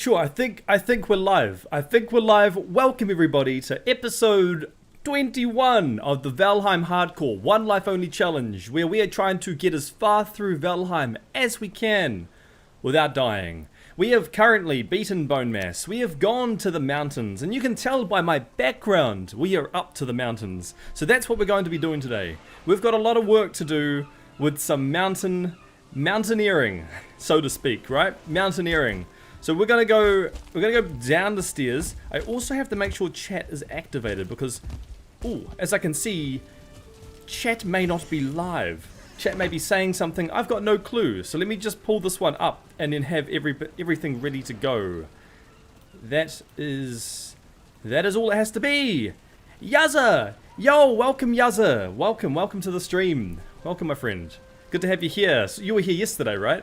Sure, I think we're live. I think we're live. Welcome everybody to episode 21 of the Valheim Hardcore One Life Only Challenge, where we are trying to get as far through Valheim as we can without dying. We have currently beaten Bone Mass. We have gone to the mountains, and you can tell by my background, we are up to the mountains. So that's what we're going to be doing today. We've got a lot of work to do with some mountaineering, so to speak, right? Mountaineering. So we're gonna go down the stairs. I also have to make sure chat is activated because, as I can see, chat may not be live. Chat may be saying something. I've got no clue. So let me just pull this one up and then have everything ready to go. That is all it has to be. Yazza! Yo, welcome Yazza. Welcome to the stream. Welcome, my friend. Good to have you here. So you were here yesterday, right?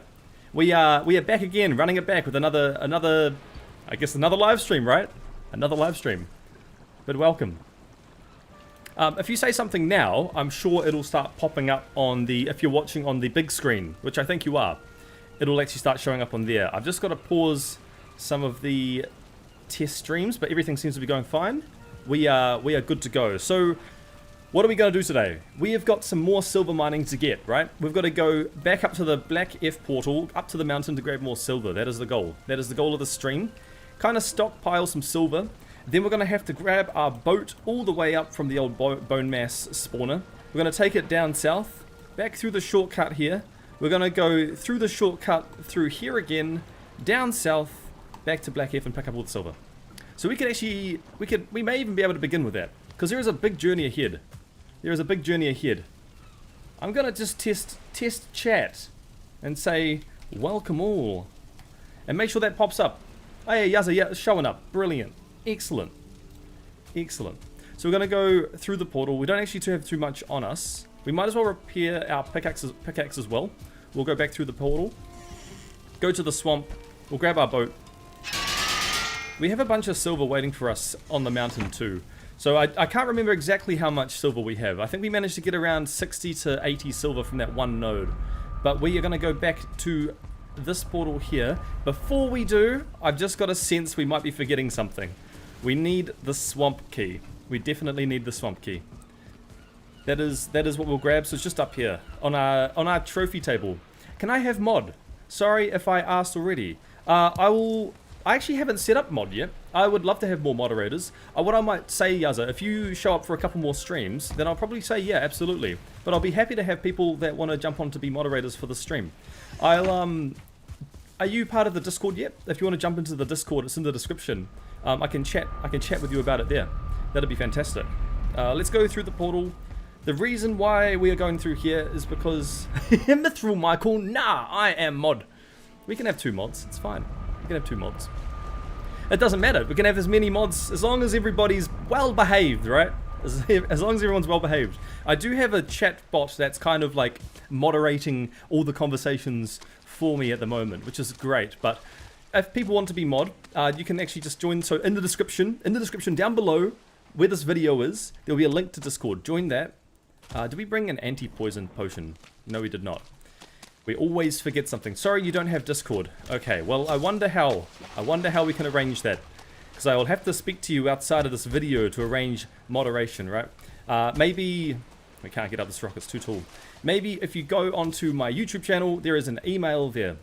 We are back again, running it back with another live stream, right? Another live stream. But welcome. If you say something now, I'm sure it'll start popping up on if you're watching on the big screen, which I think you are. It'll actually start showing up on there. I've just got to pause some of the test streams, but everything seems to be going fine. We are good to go. So, what are we going to do today? We have got some more silver mining to get, right? We've got to go back up to the Black F portal, up to the mountain to grab more silver. That is the goal. That is the goal of the stream. Kind of stockpile some silver. Then we're going to have to grab our boat all the way up from the old Bone Mass spawner. We're going to take it down south, back through the shortcut here. We're going to go through the shortcut through here again, down south, back to Black F and pick up all the silver. So we may even be able to begin with that, because there is a big journey ahead. There is a big journey ahead. I'm gonna just test chat and say welcome all, and make sure that pops up. Oh yeah, Yazza, yeah, it's showing up. Brilliant, excellent. So we're gonna go through the portal. We don't actually have too much on us. We might as well repair our pickaxe as well. We'll go back through the portal, go to the swamp. We'll grab our boat. We have a bunch of silver waiting for us on the mountain too. So I can't remember exactly how much silver we have. I think we managed to get around 60 to 80 silver from that one node. But we are going to go back to this portal here. Before we do, I've just got a sense we might be forgetting something. We need the swamp key. We definitely need the swamp key. That is what we'll grab. So it's just up here on our trophy table. Can I have mod? Sorry if I asked already. I actually haven't set up mod yet. I would love to have more moderators. What I might say, Yazza, if you show up for a couple more streams, then I'll probably say, yeah, absolutely. But I'll be happy to have people that want to jump on to be moderators for the stream. Are you part of the Discord yet? If you want to jump into the Discord, it's in the description. I can chat with you about it there. That'd be fantastic. Let's go through the portal. The reason why we are going through here is because Mithril Michael, nah, I am mod. We can have 2 mods, it's fine. We can have 2 mods. It doesn't matter. We can have as many mods as long as everybody's well behaved, right? As long as everyone's well behaved. I do have a chat bot that's kind of like moderating all the conversations for me at the moment, which is great. But if people want to be mod, you can actually just join. So in the description down below where this video is, there'll be a link to Discord. Join that. Did we bring an anti-poison potion? No, we did not. We always forget something. Sorry, you don't have Discord. Okay, well, I wonder how we can arrange that. Because I will have to speak to you outside of this video to arrange moderation, right? Maybe... We can't get up this rock, it's too tall. Maybe if you go onto my YouTube channel, there is an email there.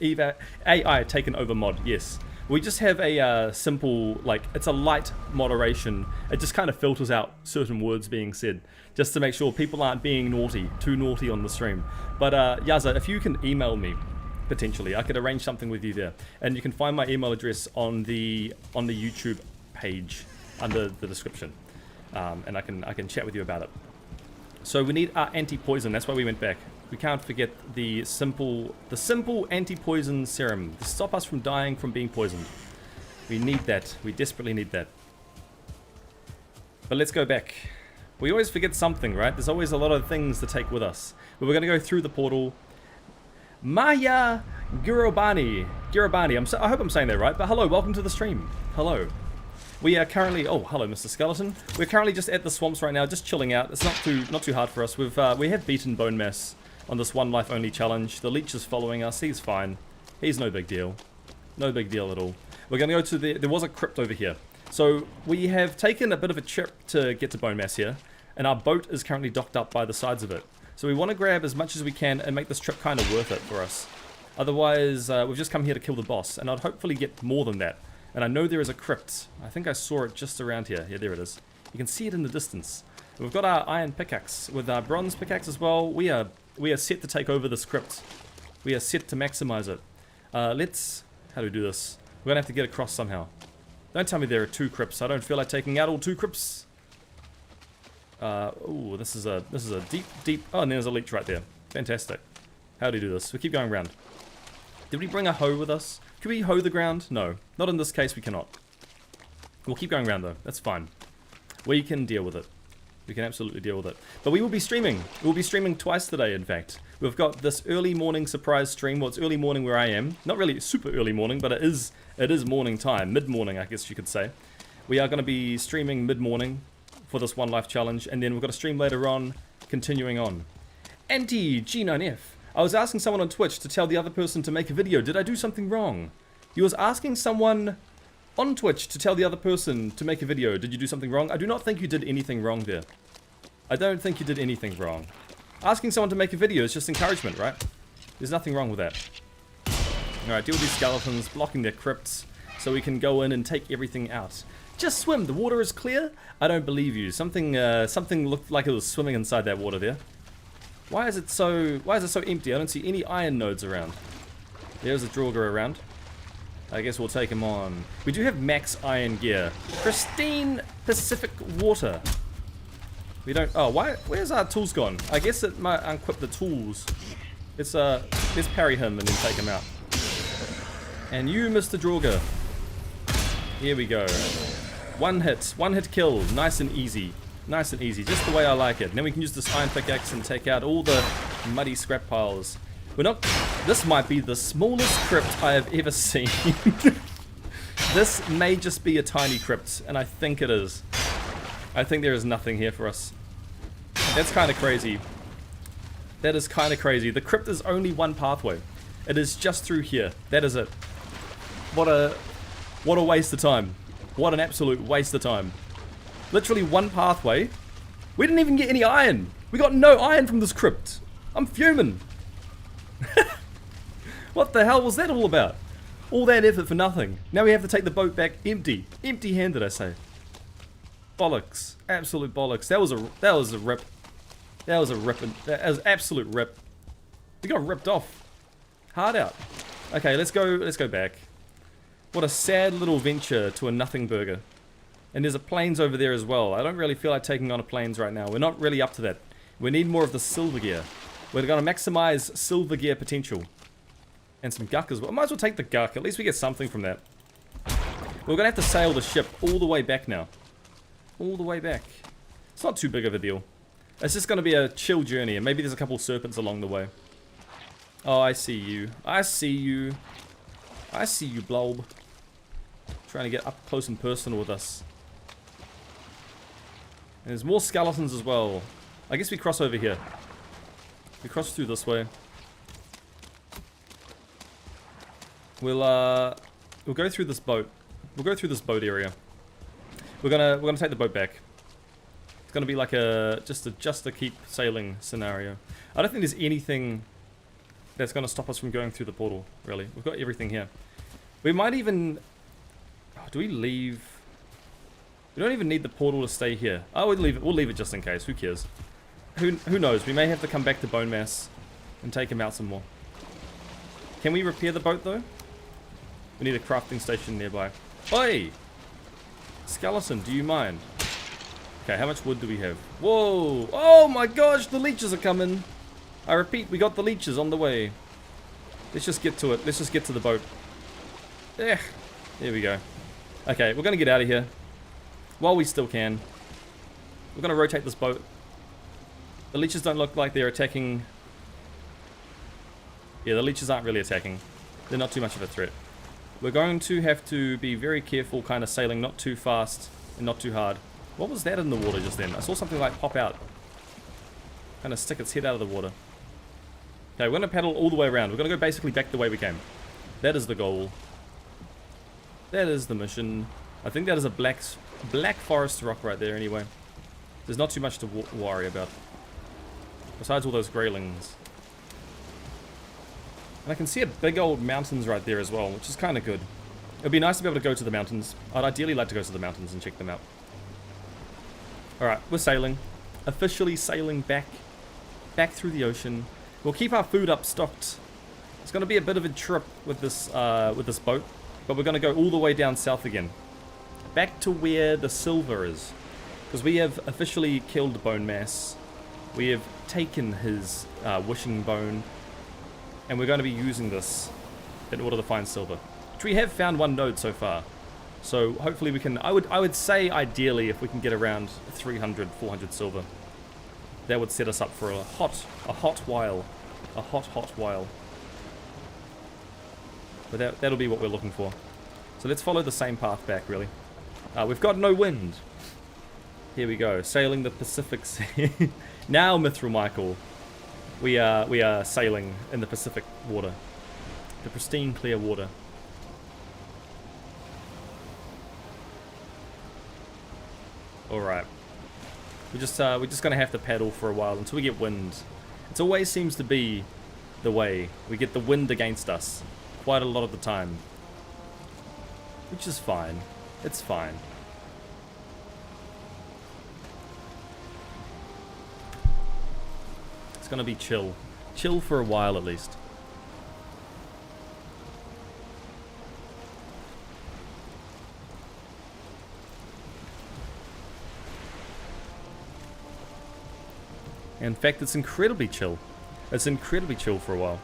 AI taken over mod, yes. We just have a simple, like, it's a light moderation. It just kind of filters out certain words being said, just to make sure people aren't being too naughty on the stream. But Yazza, if you can email me, potentially, I could arrange something with you there. And you can find my email address on the YouTube page under the description. And I can chat with you about it. So we need our anti-poison, that's why we went back. We can't forget the simple anti-poison serum to stop us from dying from being poisoned. We need that. We desperately need that. But let's go back. We always forget something, right? There's always a lot of things to take with us. But we're going to go through the portal. Maya Girobani. I hope I'm saying that right. But hello, welcome to the stream. Hello. We are currently, oh, hello, Mr. Skeleton. We're currently just at the swamps right now, just chilling out. It's not too hard for us. We have beaten Bone Mass on this One Life Only challenge. The leech is following us. He's fine. He's no big deal. No big deal at all. We're going to go to there was a crypt over here. So we have taken a bit of a trip to get to Bone Mass here, and our boat is currently docked up by the sides of it. So we want to grab as much as we can and make this trip kind of worth it for us. Otherwise, we've just come here to kill the boss, and I'd hopefully get more than that. And I know there is a crypt. I think I saw it just around here. Yeah, there it is. You can see it in the distance. We've got our iron pickaxe. With our bronze pickaxe as well, we are set to take over this crypt. We are set to maximize it. How do we do this? We're going to have to get across somehow. Don't tell me there are 2 crypts. I don't feel like taking out all 2 crypts. Ooh, this is a deep... Oh, and there's a leech right there. Fantastic. How do we do this? We keep going around. Did we bring a hoe with us? Can we hoe the ground? No. Not in this case, we cannot. We'll keep going around though. That's fine. We can deal with it. We can absolutely deal with it. But we will be streaming. We'll be streaming twice today, in fact. We've got this early morning surprise stream. Well, it's early morning where I am. Not really super early morning, but it is morning time. Mid-morning, I guess you could say. We are going to be streaming mid-morning for this One Life challenge. And then we've got a stream later on, continuing on. Anti-G9F. I was asking someone on Twitch to tell the other person to make a video. Did I do something wrong? You was asking someone on Twitch to tell the other person to make a video. Did you do something wrong? I do not think you did anything wrong there. I don't think you did anything wrong. Asking someone to make a video is just encouragement, right? There's nothing wrong with that. Alright, deal with these skeletons, blocking their crypts, so we can go in and take everything out. Just swim, the water is clear? I don't believe you. Something looked like it was swimming inside that water there. Why is it so empty? I don't see any iron nodes around. There's a Draugr around. I guess we'll take him on. We do have max iron gear. Pristine Pacific water. We don't... Oh, where's our tools gone? I guess it might unequip the tools. Let's parry him and then take him out. And you, Mr. Draugr. Here we go. One hit kill. Nice and easy. Nice and easy. Just the way I like it. And then we can use this iron pickaxe and take out all the muddy scrap piles. This might be the smallest crypt I have ever seen. This may just be a tiny crypt, and I think it is. I think there is nothing here for us. That's kind of crazy. That is kind of crazy. The crypt is only one pathway. It is just through here. That is it. What a waste of time. What an absolute waste of time. Literally one pathway. We didn't even get any iron. We got no iron from this crypt. I'm fuming. What the hell was that all about? All that effort for nothing. Now we have to take the boat back empty. Empty-handed, I say. Bollocks. Absolute bollocks. That was a rip. That was absolute rip. We got ripped off. Hard out. Okay, let's go back. What a sad little venture to a nothing burger. And there's a plains over there as well. I don't really feel like taking on a plains right now. We're not really up to that. We need more of the silver gear. We're going to maximize silver gear potential. And some guck as well. Might as well take the guck. At least we get something from that. We're going to have to sail the ship all the way back now. All the way back. It's not too big of a deal. It's just going to be a chill journey. And maybe there's a couple of serpents along the way. Oh, I see you. I see you. I see you, Blob. Trying to get up close and personal with us. And there's more skeletons as well. I guess we cross over here. We cross through this way. We'll go through this boat. We'll go through this boat area. We're gonna take the boat back. It's gonna be like just a keep sailing scenario. I don't think there's anything that's gonna stop us from going through the portal. Really, we've got everything here. We might even. Oh, do we leave? We don't even need the portal to stay here. Oh, we'll leave it. We'll leave it just in case. Who cares? Who knows? We may have to come back to Bone Mass and take him out some more. Can we repair the boat though? We need a crafting station nearby. Oi! Skeleton, do you mind? Okay, how much wood do we have? Whoa! Oh my gosh, the leeches are coming! I repeat, we got the leeches on the way. Let's just get to it. Let's just get to the boat. There we go. Okay, we're gonna get out of here. While we still can. We're gonna rotate this boat. The leeches don't look like they're attacking. Yeah, the leeches aren't really attacking. They're not too much of a threat. We're going to have to be very careful, kind of sailing not too fast and not too hard. What was that in the water just then? I saw something like pop out. Kind of stick its head out of the water. Okay, we're going to paddle all the way around. We're going to go basically back the way we came. That is the goal. That is the mission. I think that is a black forest rock right there anyway. There's not too much to worry about. Besides all those greylings. And I can see a big old mountains right there as well, which is kind of good. It would be nice to be able to go to the mountains. I'd ideally like to go to the mountains and check them out. Alright, we're sailing. Officially sailing back through the ocean. We'll keep our food up stocked. It's going to be a bit of a trip with this boat, but we're going to go all the way down south again. Back to where the silver is. Because we have officially killed Bone Mass. We have taken his wishing bone. And we're going to be using this in order to find silver. Which we have found one node so far. So hopefully we can... I would say ideally if we can get around 300, 400 silver. That would set us up for a hot while. A hot while. But that'll be what we're looking for. So let's follow the same path back, really. We've got no wind. Here we go, sailing the Pacific Sea. Now, Mithril Michael, we are sailing in the Pacific water. The pristine, clear water. Alright. We're just gonna have to paddle for a while until we get wind. It always seems to be the way. We get the wind against us quite a lot of the time. Which is fine. It's fine. It's gonna be chill. Chill for a while at least. In fact, it's incredibly chill. It's incredibly chill for a while.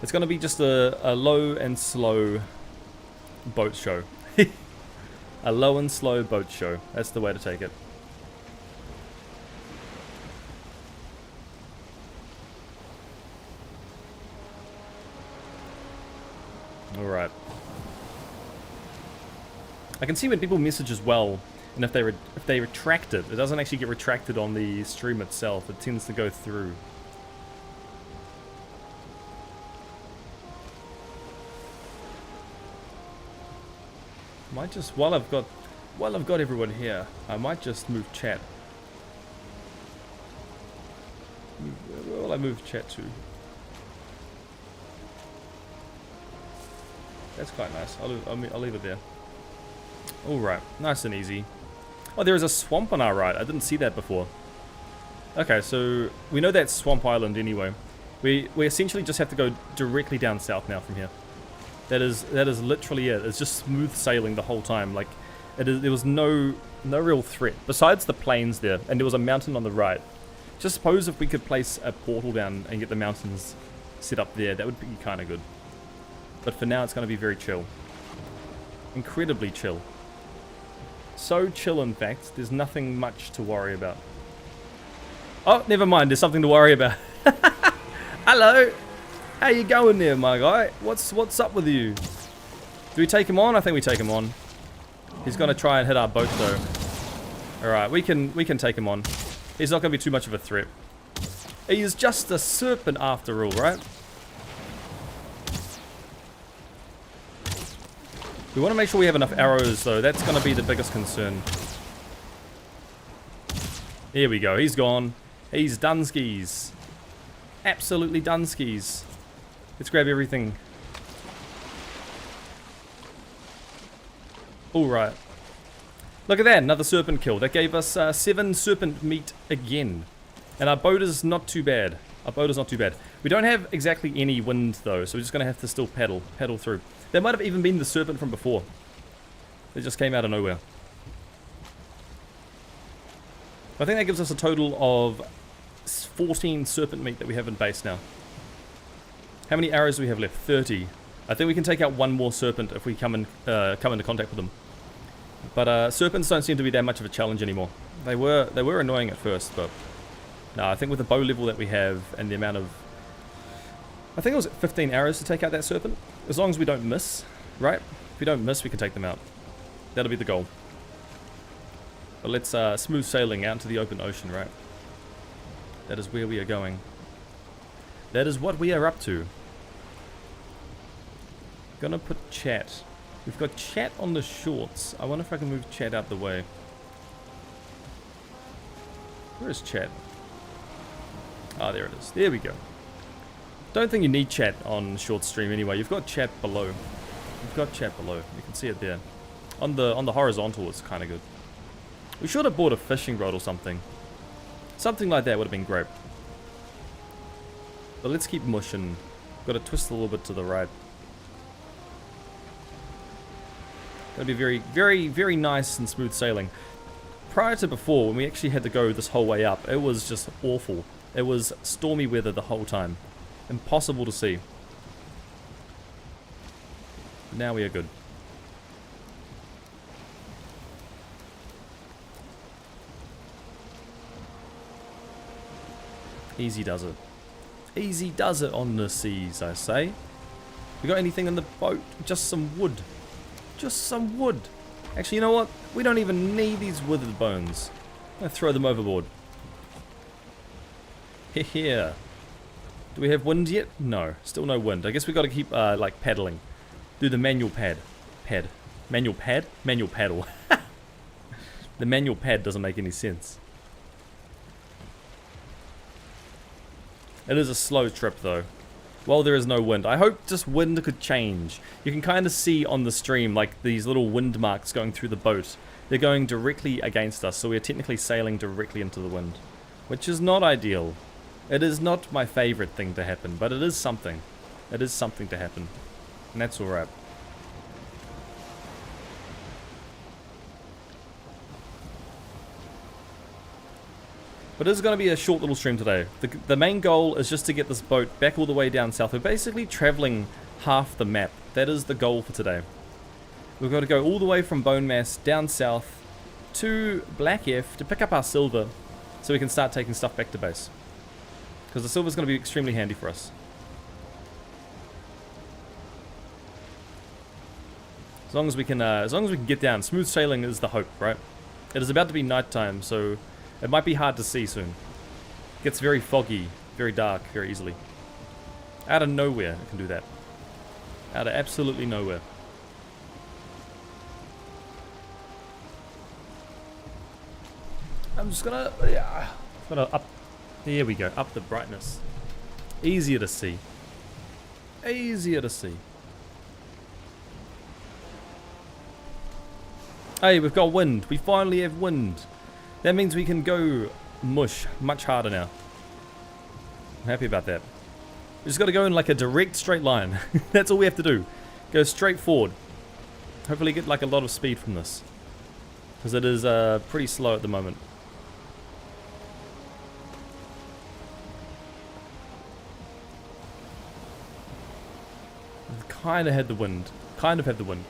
It's going to be just a low and slow boat show. A low and slow boat show. That's the way to take it. Alright. I can see when people message as well, and if they retract it, it doesn't actually get retracted on the stream itself. It tends to go through. Might just while I've got everyone here, I might just move chat. Where will I move chat to? That's quite nice. I'll leave it there. All right, nice and easy. Oh, there is a swamp on our right. I didn't see that before. Okay, so we know that's Swamp Island anyway. We essentially just have to go directly down south now from here. That is literally it. It's just smooth sailing the whole time. Like, there was no real threat besides the plains there, and there was a mountain on the right. Just suppose if we could place a portal down and get the mountains set up there, that would be kind of good. But for now, it's going to be very chill. Incredibly chill. So chill, in fact, there's nothing much to worry about. Oh, never mind. There's something to worry about. Hello. How you going there, my guy? What's up with you? Do we take him on? I think we take him on. He's gonna try and hit our boat though. Alright, we can take him on. He's not gonna be too much of a threat. He is just a serpent after all, right? We want to make sure we have enough arrows though. That's gonna be the biggest concern. Here we go. He's gone. He's done skis. Absolutely done skis. Let's grab everything. Alright. Look at that, another serpent kill. That gave us 7 serpent meat again. And our boat is not too bad. Our boat is not too bad. We don't have exactly any wind though, so we're just going to have to still paddle through. That might have even been the serpent from before. It just came out of nowhere. I think that gives us a total of 14 serpent meat that we have in base now. How many arrows do we have left? 30. I think we can take out one more serpent if we come into contact with them. But serpents don't seem to be that much of a challenge anymore. They were annoying at first, but no, I think with the bow level that we have and the amount of, I think it was 15 arrows to take out that serpent. As long as we don't miss, right? If we don't miss, we can take them out. That'll be the goal. But let's smooth sailing out into the open ocean, right? That is where we are going. That is what we are up to. Gonna put chat We've got chat on the shorts. I wonder if I can move chat out the way. Where is chat? Ah, there it is. There we go. Don't think you need chat on short stream anyway. You've got chat below. You've got chat below. You can see it there. On the horizontal, it's kind of good. We should have bought a fishing rod or something. Something like that would have been great. But let's keep mushing. Got to twist a little bit to the right. Gonna be very, very, very nice and smooth sailing. Prior to before, when we actually had to go this whole way up, it was just awful. It was stormy weather the whole time. Impossible to see. Now we are good. Easy does it. Easy does it on the seas, I say. We got anything in the boat? Just some wood. Just some wood. Actually, you know what? We don't even need these withered bones. I'm gonna throw them overboard. Here. Do we have wind yet? No. Still no wind. I guess we got to keep, like, paddling. Do the manual pad. Manual pad? Manual paddle. The manual pad doesn't make any sense. It is a slow trip, though. Well, there is no wind. I hope just wind could change. You can kind of see on the stream, like, these little wind marks going through the boat. They're going directly against us, so we're technically sailing directly into the wind. Which is not ideal. It is not my favorite thing to happen, but it is something. It is something to happen. And that's alright. But it is going to be a short little stream today. The main goal is just to get this boat back all the way down south. We're basically traveling half the map. That is the goal for today. We've got to go all the way from Bone Mass down south to Black F to pick up our silver so we can start taking stuff back to base. Because the silver is going to be extremely handy for us. As long as we can get down. Smooth sailing is the hope, right? It is about to be nighttime, so it might be hard to see soon. It gets very foggy, very dark, very easily. Out of nowhere, it can do that. Out of absolutely nowhere. I'm just gonna, up. There we go, up the brightness. Easier to see. Easier to see. Hey, we've got wind. We finally have wind. That means we can go much harder now. I'm happy about that. We just got to go in like a direct straight line. That's all we have to do. Go straight forward. Hopefully get like a lot of speed from this. Because it is pretty slow at the moment. We kind of had the wind. Kind of had the wind.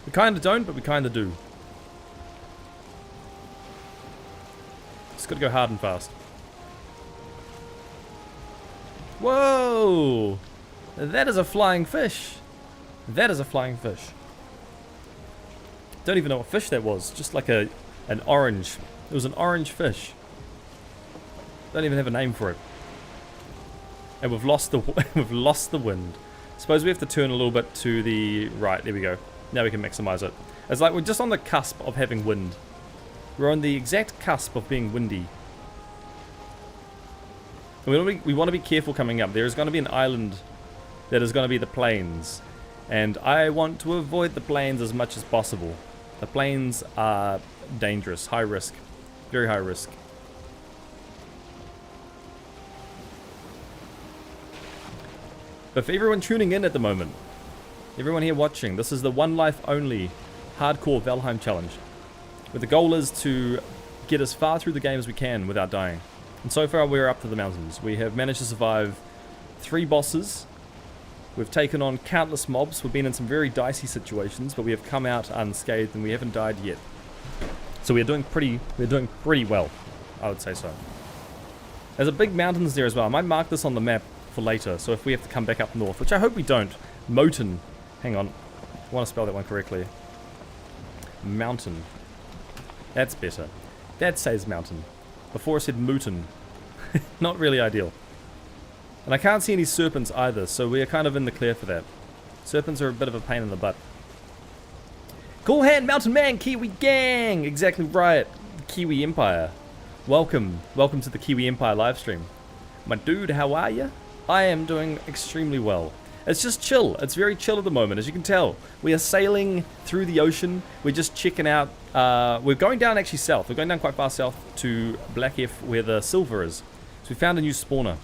We kind of don't, but we kind of do. Just got to go hard and fast. Whoa! That is a flying fish. That is a flying fish. Don't even know what fish that was. Just like an orange. It was an orange fish. Don't even have a name for it. And we've lost the wind. Suppose we have to turn a little bit to the right. There we go. Now we can maximize it. It's like we're just on the cusp of having wind. We're on the exact cusp of being windy. We want to be careful coming up. There is going to be an island that is going to be the plains. And I want to avoid the plains as much as possible. The plains are dangerous, high risk. Very high risk. But for everyone tuning in at the moment, everyone here watching, this is the one life only hardcore Valheim challenge. Where the goal is to get as far through the game as we can without dying. And so far we're up to the mountains. We have managed to survive 3 bosses. We've taken on countless mobs. We've been in some very dicey situations, but we have come out unscathed and we haven't died yet. So we're doing pretty well, I would say so. There's a big mountains there as well. I might mark this on the map for later, so if we have to come back up north, which I hope we don't. Moten. Hang on. I want to spell that one correctly. Mountain. That's better. That says mountain. Before I said Mooten. Not really ideal. And I can't see any serpents either, so we are kind of in the clear for that. Serpents are a bit of a pain in the butt. Cool Hand Mountain Man, Kiwi Gang! Exactly right. Kiwi Empire. Welcome to the Kiwi Empire live stream. My dude, how are you? I am doing extremely well. It's just chill. It's very chill at the moment, as you can tell. We are sailing through the ocean. We're just checking out. We're going down actually south. We're going down quite far south to Black F where the silver is. So we found a new spawner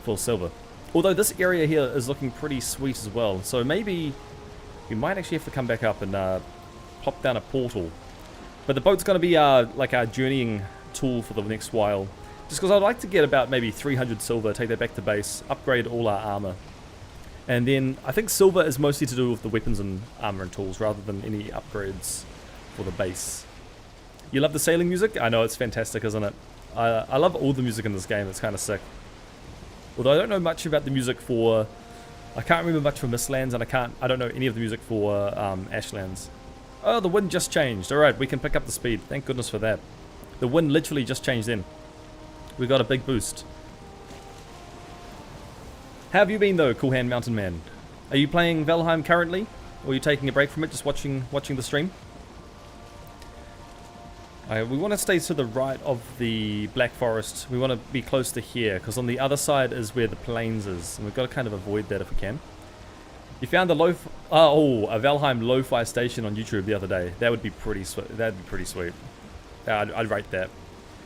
for silver. Although this area here is looking pretty sweet as well. So maybe we might actually have to come back up and pop down a portal. But the boat's going to be like our journeying tool for the next while. Just because I'd like to get about maybe 300 silver, take that back to base, upgrade all our armor. And then I think silver is mostly to do with the weapons and armor and tools rather than any upgrades for the base. You love the sailing music? I know, it's fantastic, isn't it? I love all the music in this game. It's kind of sick. Although I don't know much about the music for... I can't remember much for Mistlands, and I don't know any of the music for Ashlands. Oh, the wind just changed. Alright, we can pick up the speed. Thank goodness for that. The wind literally just changed in. We got a big boost. How have you been though, Cool Hand Mountain Man? Are you playing Valheim currently? Or are you taking a break from it, just watching the stream? We want to stay to the right of the Black Forest. We want to be close to here, because on the other side is where the plains is. And we've got to kind of avoid that if we can. You found a a Valheim lo-fi station on YouTube the other day. That would be pretty sweet. That'd be pretty sweet. I'd rate that.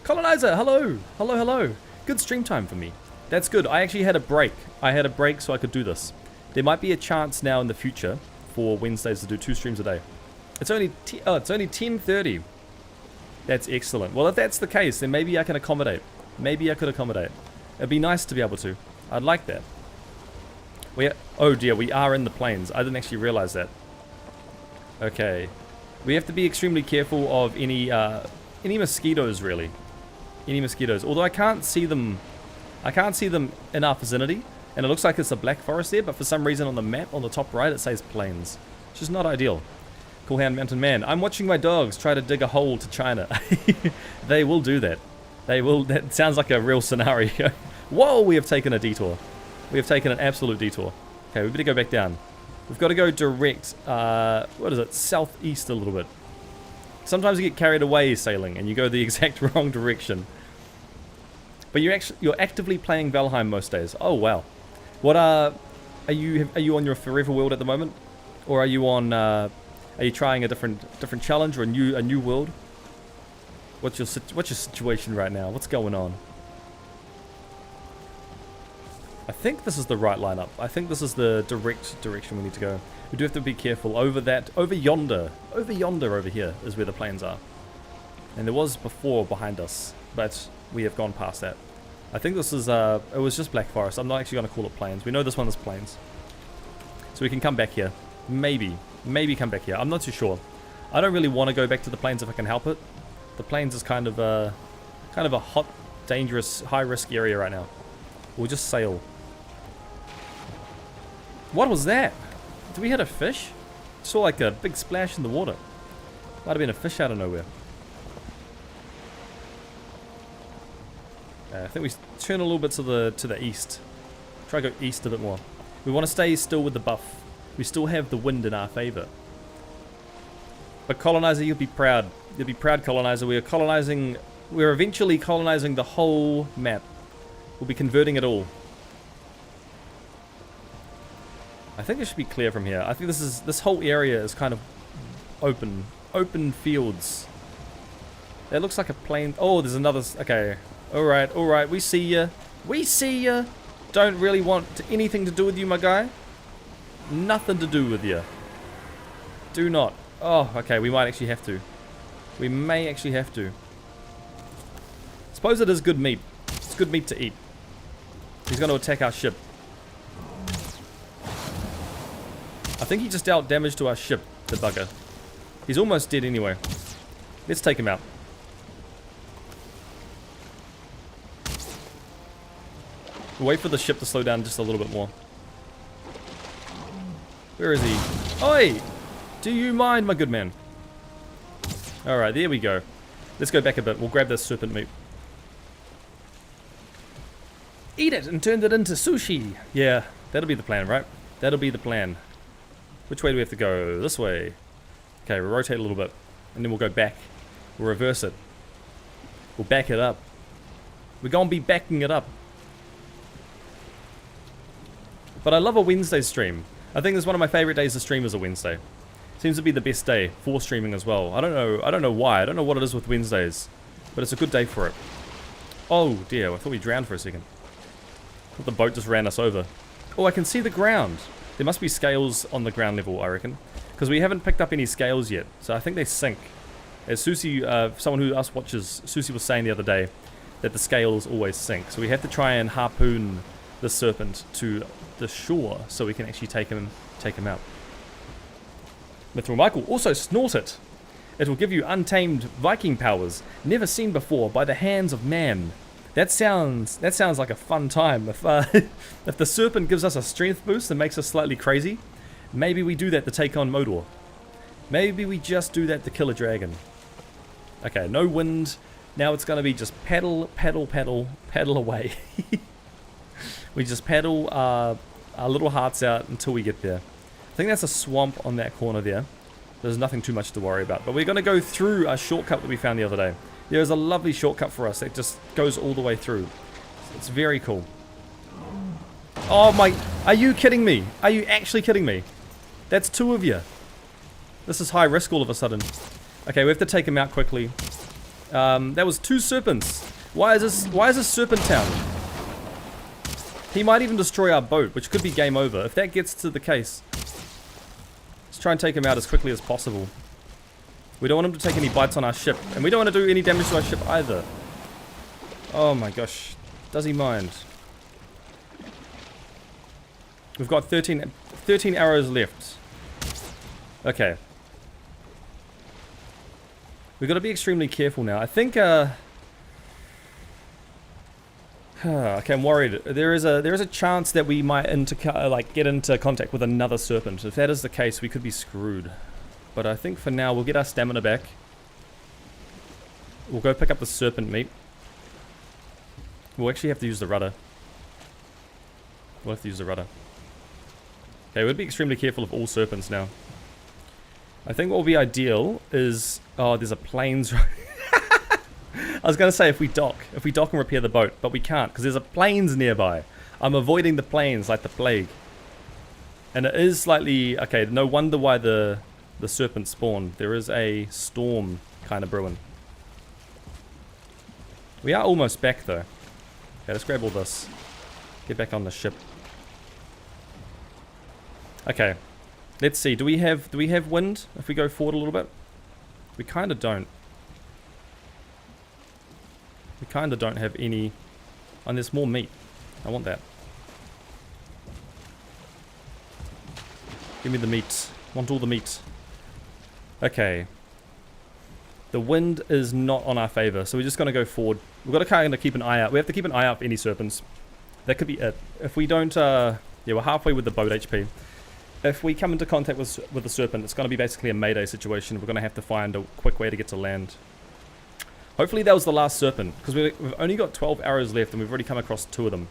Colonizer, hello! Hello, hello. Good stream time for me. That's good. I actually had a break. I had a break so I could do this. There might be a chance now in the future for Wednesdays to do 2 streams a day. It's only 10:30. That's excellent. Well, if that's the case, then maybe I can accommodate. Maybe I could accommodate. It'd be nice to be able to. I'd like that. Oh dear, we are in the plains. I didn't actually realize that. Okay. We have to be extremely careful of any mosquitoes, really. Any mosquitoes. Although I can't see them in our vicinity, and it looks like it's a black forest there, but for some reason on the map on the top right it says plains, which is not ideal. Cool Hand Mountain Man, I'm watching my dogs try to dig a hole to China. They will do that. They will. That sounds like a real scenario. Whoa, we have taken a detour. We have taken an absolute detour. Okay, we better go back down. We've got to go direct, what is it, southeast a little bit. Sometimes you get carried away sailing and you go the exact wrong direction. But you're actively playing Valheim most days. Oh wow. What are you on your forever world at the moment, or are you on? Are you trying a different challenge or a new world? What's your situation right now? What's going on? I think this is the right lineup. I think this is the direct direction we need to go. We do have to be careful over yonder over here is where the plains are. And there was before behind us, but we have gone past that. I think this is, it was just Black Forest. I'm not actually going to call it plains. We know this one is plains. So we can come back here. Maybe come back here. I'm not too sure. I don't really want to go back to the plains if I can help it. The plains is kind of a hot, dangerous, high-risk area right now. We'll just sail. What was that? Did we hit a fish? Saw like a big splash in the water. Might have been a fish out of nowhere. I think we turn a little bit to the east. Try to go east a bit more. We want to stay still with the buff. We still have the wind in our favor. But colonizer, you'll be proud. You'll be proud, colonizer. We are colonizing. We're eventually colonizing the whole map. We'll be converting it all. I think it should be clear from here. I think this whole area is kind of open fields. That looks like a plain. Oh, there's another. Okay. All right. We see ya. We see ya. Don't really want anything to do with you, my guy. Nothing to do with you. Do not. Oh, okay. We might actually have to. We may actually have to. Suppose it is good meat. It's good meat to eat. He's going to attack our ship. I think he just dealt damage to our ship, the bugger. He's almost dead anyway. Let's take him out. We'll wait for the ship to slow down just a little bit more. Where is he? Oi! Do you mind, my good man? Alright, there we go. Let's go back a bit. We'll grab this serpent meat. Eat it and turn it into sushi. Yeah, that'll be the plan, right? That'll be the plan. Which way do we have to go? This way. Okay, we'll rotate a little bit. And then we'll go back. We'll reverse it. We'll back it up. We're gonna be backing it up. But I love a Wednesday stream. I think it's one of my favorite days to stream is a Wednesday. Seems to be the best day for streaming as well. I don't know why. I don't know what it is with Wednesdays. But it's a good day for it. Oh dear, I thought we drowned for a second. I thought the boat just ran us over. Oh, I can see the ground. There must be scales on the ground level, I reckon. Because we haven't picked up any scales yet. So I think they sink. As Susie, someone who us watches, Susie was saying the other day that the scales always sink. So we have to try and harpoon the serpent to the shore so we can actually take him out. Mithril Michael, also snort it. It will give you untamed Viking powers, never seen before by the hands of man. That sounds like a fun time. If if the serpent gives us a strength boost and makes us slightly crazy, maybe we do that to take on Modor. Maybe we just do that to kill a dragon. Okay, no wind. Now it's going to be just paddle, paddle, paddle, paddle away. We just paddle our little hearts out until we get there. I think that's a swamp on that corner there. There's nothing too much to worry about. But we're going to go through a shortcut that we found the other day. There's a lovely shortcut for us that just goes all the way through. It's very cool. Oh my... Are you kidding me? Are you actually kidding me? That's two of you. This is high risk all of a sudden. Okay, we have to take him out quickly. That was two serpents. Why is this serpent town? He might even destroy our boat, which could be game over. If that gets to the case... Let's try and take him out as quickly as possible. We don't want him to take any bites on our ship. And we don't want to do any damage to our ship either. Oh my gosh. Does he mind? We've got 13 arrows left. Okay. We've got to be extremely careful now. I think, okay, I'm worried. There is a chance that we might get into contact with another serpent. If that is the case, we could be screwed. But I think for now we'll get our stamina back. We'll go pick up the serpent meat. We'll actually have to use the rudder. We'll have to use the rudder. Okay, we'll be extremely careful of all serpents now. I think what will be ideal is... Oh, there's a plains... I was going to say if we dock and repair the boat, but we can't because there's a plains nearby. I'm avoiding the plains like the plague. And it is slightly... Okay, no wonder why the serpent spawned. There is a storm kind of brewing. We are almost back though. Okay, let's grab all this. Get back on the ship. Okay. Let's see. Do we have wind if we go forward a little bit? We kind of don't. We kind of don't have any... And there's more meat. I want that. Give me the meat. Want all the meat. Okay. The wind is not on our favor, so we're just going to go forward. We've got to kind of keep an eye out. We have to keep an eye out for any serpents. That could be it. If we don't... yeah, we're halfway with the boat HP. If we come into contact with the serpent, it's going to be basically a mayday situation. We're going to have to find a quick way to get to land. Hopefully that was the last serpent, because we've only got 12 arrows left and we've already come across 2 of them.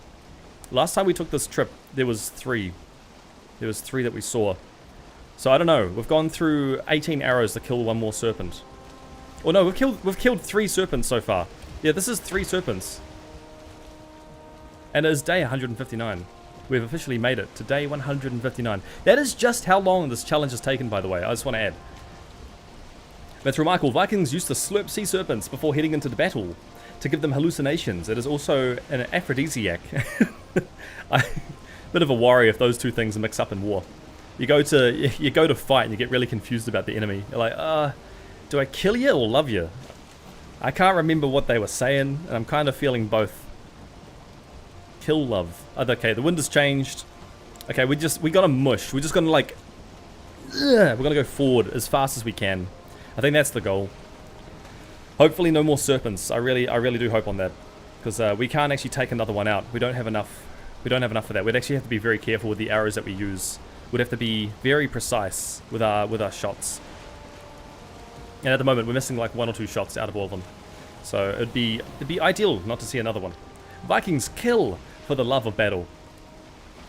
Last time we took this trip, there was 3. There was 3 that we saw. So I don't know. We've gone through 18 arrows to kill 1 more serpent. Oh no, we've killed 3 serpents so far. Yeah, this is 3 serpents. And it is day 159. We've officially made it to day 159. That is just how long this challenge has taken, by the way. I just want to add. That's remarkable. Vikings used to slurp sea serpents before heading into the battle to give them hallucinations. It is also an aphrodisiac. Bit of a worry if those 2 things mix up in war. You go to fight and you get really confused about the enemy. You're like, do I kill you or love you? I can't remember what they were saying, and I'm kind of feeling both. Kill love. Okay, the wind has changed. Okay, we got to mush. We're just gonna like, we're gonna go forward as fast as we can. I think that's the goal. Hopefully no more serpents. I really do hope on that, because we can't actually take another one out. We don't have enough. We don't have enough for that. We'd actually have to be very careful with the arrows that we use. We'd have to be very precise with our shots. And at the moment we're missing like 1 or 2 shots out of all of them. So it'd be ideal not to see another one. Vikings kill for the love of battle.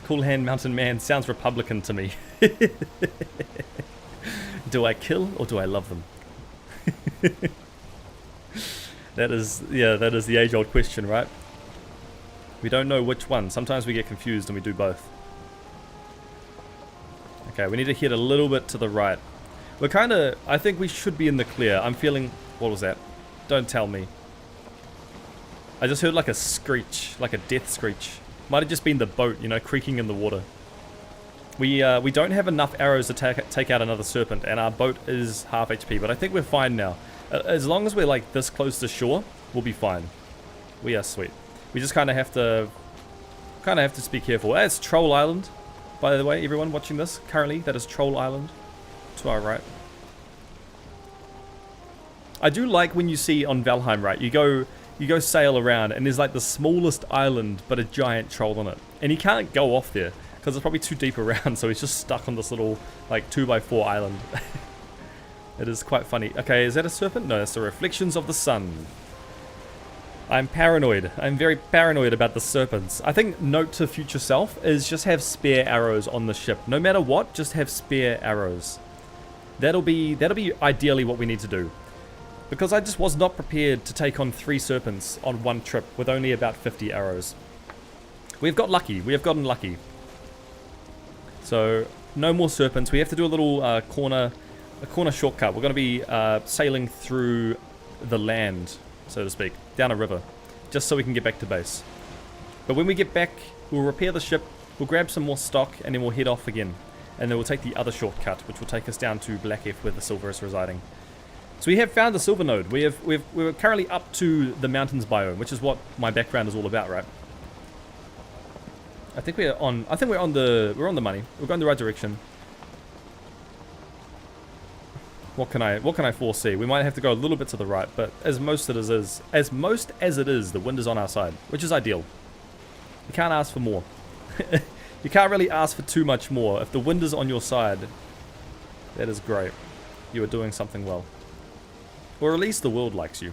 Cool Hand Mountain Man sounds Republican to me. Do I kill or do I love them? That is the age-old question, right? We don't know which one. Sometimes we get confused and we do both. Okay, we need to head a little bit to the right. We're kind of... I think we should be in the clear. I'm feeling... What was that? Don't tell me. I just heard like a screech, like a death screech. Might have just been the boat, you know, creaking in the water. We don't have enough arrows to take out another serpent, and our boat is half HP, but I think we're fine now. As long as we're like this close to shore, we'll be fine. We are sweet. We just kind of have to be careful. That's Troll Island, by the way, everyone watching this currently. That is Troll Island to our right. I do like when you see on Valheim, right? You go sail around, and there's like the smallest island, but a giant troll on it, and he can't go off there because it's probably too deep around. So he's just stuck on this little like 2x4 island. It is quite funny. Okay, is that a serpent? No, that's the reflections of the sun. I'm paranoid. I'm very paranoid about the serpents. I think note to future self is just have spare arrows on the ship. No matter what, just have spare arrows. That'll be ideally what we need to do. Because I just was not prepared to take on 3 serpents on one trip with only about 50 arrows. We've got lucky. We have gotten lucky. So, no more serpents. We have to do a little corner shortcut. We're going to be sailing through the land, so to speak, down a river, just so we can get back to base. But when we get back, we'll repair the ship, we'll grab some more stock, and then we'll head off again. And then we'll take the other shortcut, which will take us down to Black F, where the silver is residing. So we have found the silver node. We're currently up to the mountains biome, which is what my background is all about, right? I think we're on the money. We're going the right direction. What can I foresee? We might have to go a little bit to the right, but as most as it is, the wind is on our side, which is ideal. You can't ask for more. You can't really ask for too much more. If the wind is on your side, that is great. You are doing something well. Or at least the world likes you.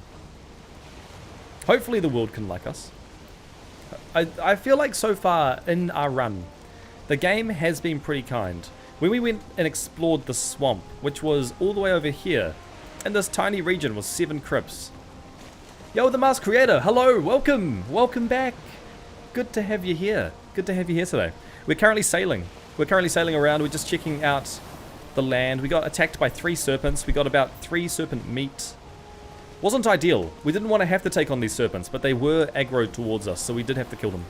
Hopefully the world can like us. I feel like so far in our run, the game has been pretty kind. When we went and explored the swamp, which was all the way over here, and this tiny region was 7 crypts. Yo, the Mask Creator, hello, welcome, welcome back. Good to have you here. Good to have you here today. We're currently sailing. We're currently sailing around. We're just checking out the land. We got attacked by 3 serpents. We got about 3 serpent meat. Wasn't ideal. We didn't want to have to take on these serpents, but they were aggroed towards us, so we did have to kill them.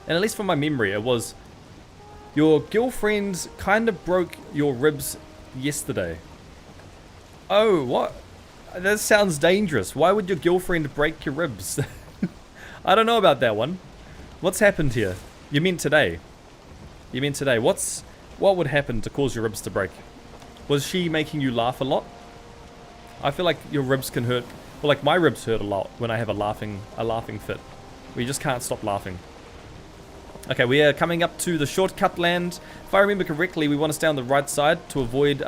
And at least from my memory, it was... Your girlfriend kind of broke your ribs yesterday. Oh, what? That sounds dangerous. Why would your girlfriend break your ribs? I don't know about that one. What's happened here? You meant today. You meant today. What would happen to cause your ribs to break? Was she making you laugh a lot? I feel like your ribs can hurt. Well, like my ribs hurt a lot when I have a laughing fit. We just can't stop laughing. Okay, we are coming up to the shortcut land. If I remember correctly, we want to stay on the right side to avoid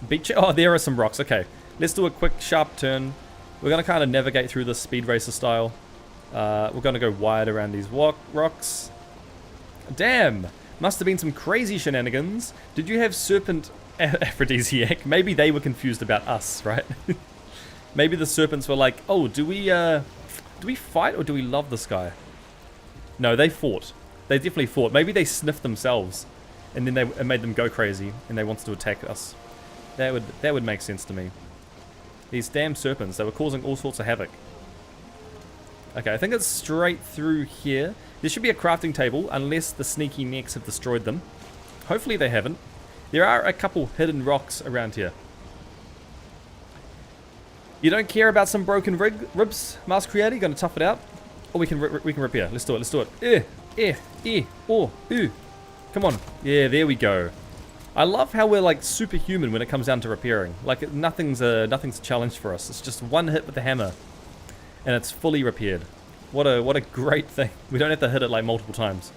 beach. Oh, there are some rocks. Okay, let's do a quick sharp turn. We're going to kind of navigate through this speed racer style. We're going to go wide around these rocks. Damn, must have been some crazy shenanigans. Did you have serpent aphrodisiac? Maybe they were confused about us, right? Maybe the serpents were like, oh, do we fight or do we love this guy? No, they fought. They definitely fought. Maybe they sniffed themselves, and then it made them go crazy, and they wanted to attack us. That would make sense to me. These damn serpents, they were causing all sorts of havoc. Okay, I think it's straight through here. There should be a crafting table, unless the sneaky necks have destroyed them. Hopefully they haven't. There are a couple hidden rocks around here. You don't care about some broken ribs, Mask Creator? You gonna tough it out? Or we can repair. Let's do it. Let's do it. Come on. Yeah, there we go. I love how we're like superhuman when it comes down to repairing. Like nothing's a challenge for us. It's just one hit with the hammer, and it's fully repaired. What a great thing. We don't have to hit it like multiple times.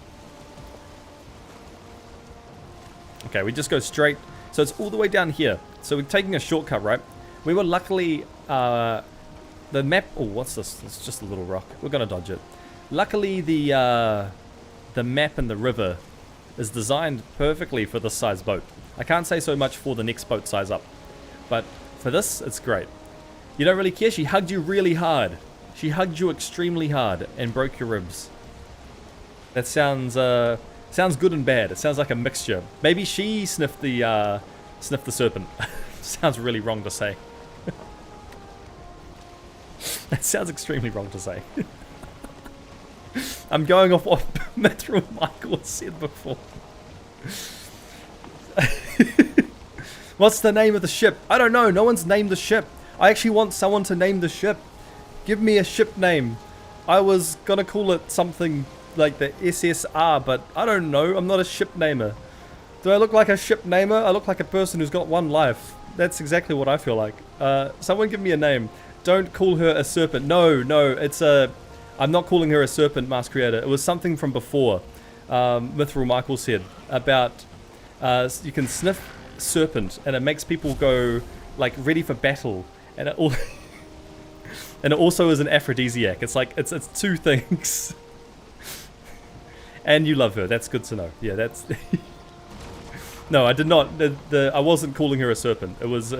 Okay, we just go straight. So it's all the way down here. So we're taking a shortcut, right? We were luckily the map. Oh, what's this? It's just a little rock. We're gonna dodge it. Luckily, the map and the river is designed perfectly for this size boat. I can't say so much for the next boat size up, but for this, it's great. You don't really care. She hugged you really hard. She hugged you extremely hard and broke your ribs. That sounds good and bad. It sounds like a mixture. Maybe she sniffed the serpent. Sounds really wrong to say. That sounds extremely wrong to say. I'm going off what Mithril Michael said before. What's the name of the ship? I don't know. No one's named the ship. I actually want someone to name the ship. Give me a ship name. I was gonna call it something like the SSR, but I don't know. I'm not a ship namer. Do I look like a ship namer? I look like a person who's got one life. That's exactly what I feel like. Someone give me a name. Don't call her a serpent. No, it's a... I'm not calling her a serpent, Mask Creator. It was something from before. Mithril Michael said about you can sniff serpent and it makes people go like ready for battle, and it all and it also is an aphrodisiac. It's like it's two things. And you love her. That's good to know. Yeah, that's. No, I did not. I wasn't calling her a serpent. It was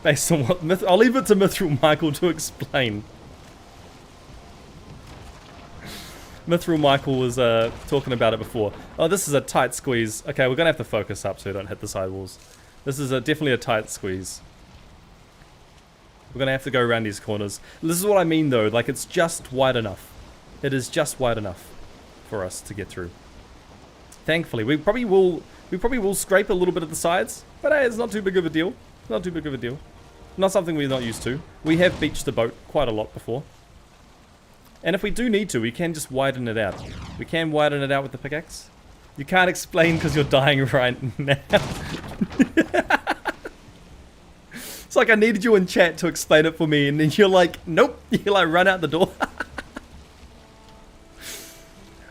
based on what I'll leave it to Mithril Michael to explain. Mithril Michael was talking about it before. Oh, this is a tight squeeze. Okay, we're gonna have to focus up so we don't hit the sidewalls. This is definitely a tight squeeze. We're gonna have to go around these corners. This is what I mean though. Like it's just wide enough. It is just wide enough for us to get through. Thankfully, we probably will scrape a little bit of the sides, but hey, it's not too big of a deal. Not too big of a deal. Not something we're not used to. We have beached the boat quite a lot before. And if we do need to, we can just widen it out. We can widen it out with the pickaxe. You can't explain because you're dying right now. It's like I needed you in chat to explain it for me, and then you're like, nope. You like run out the door.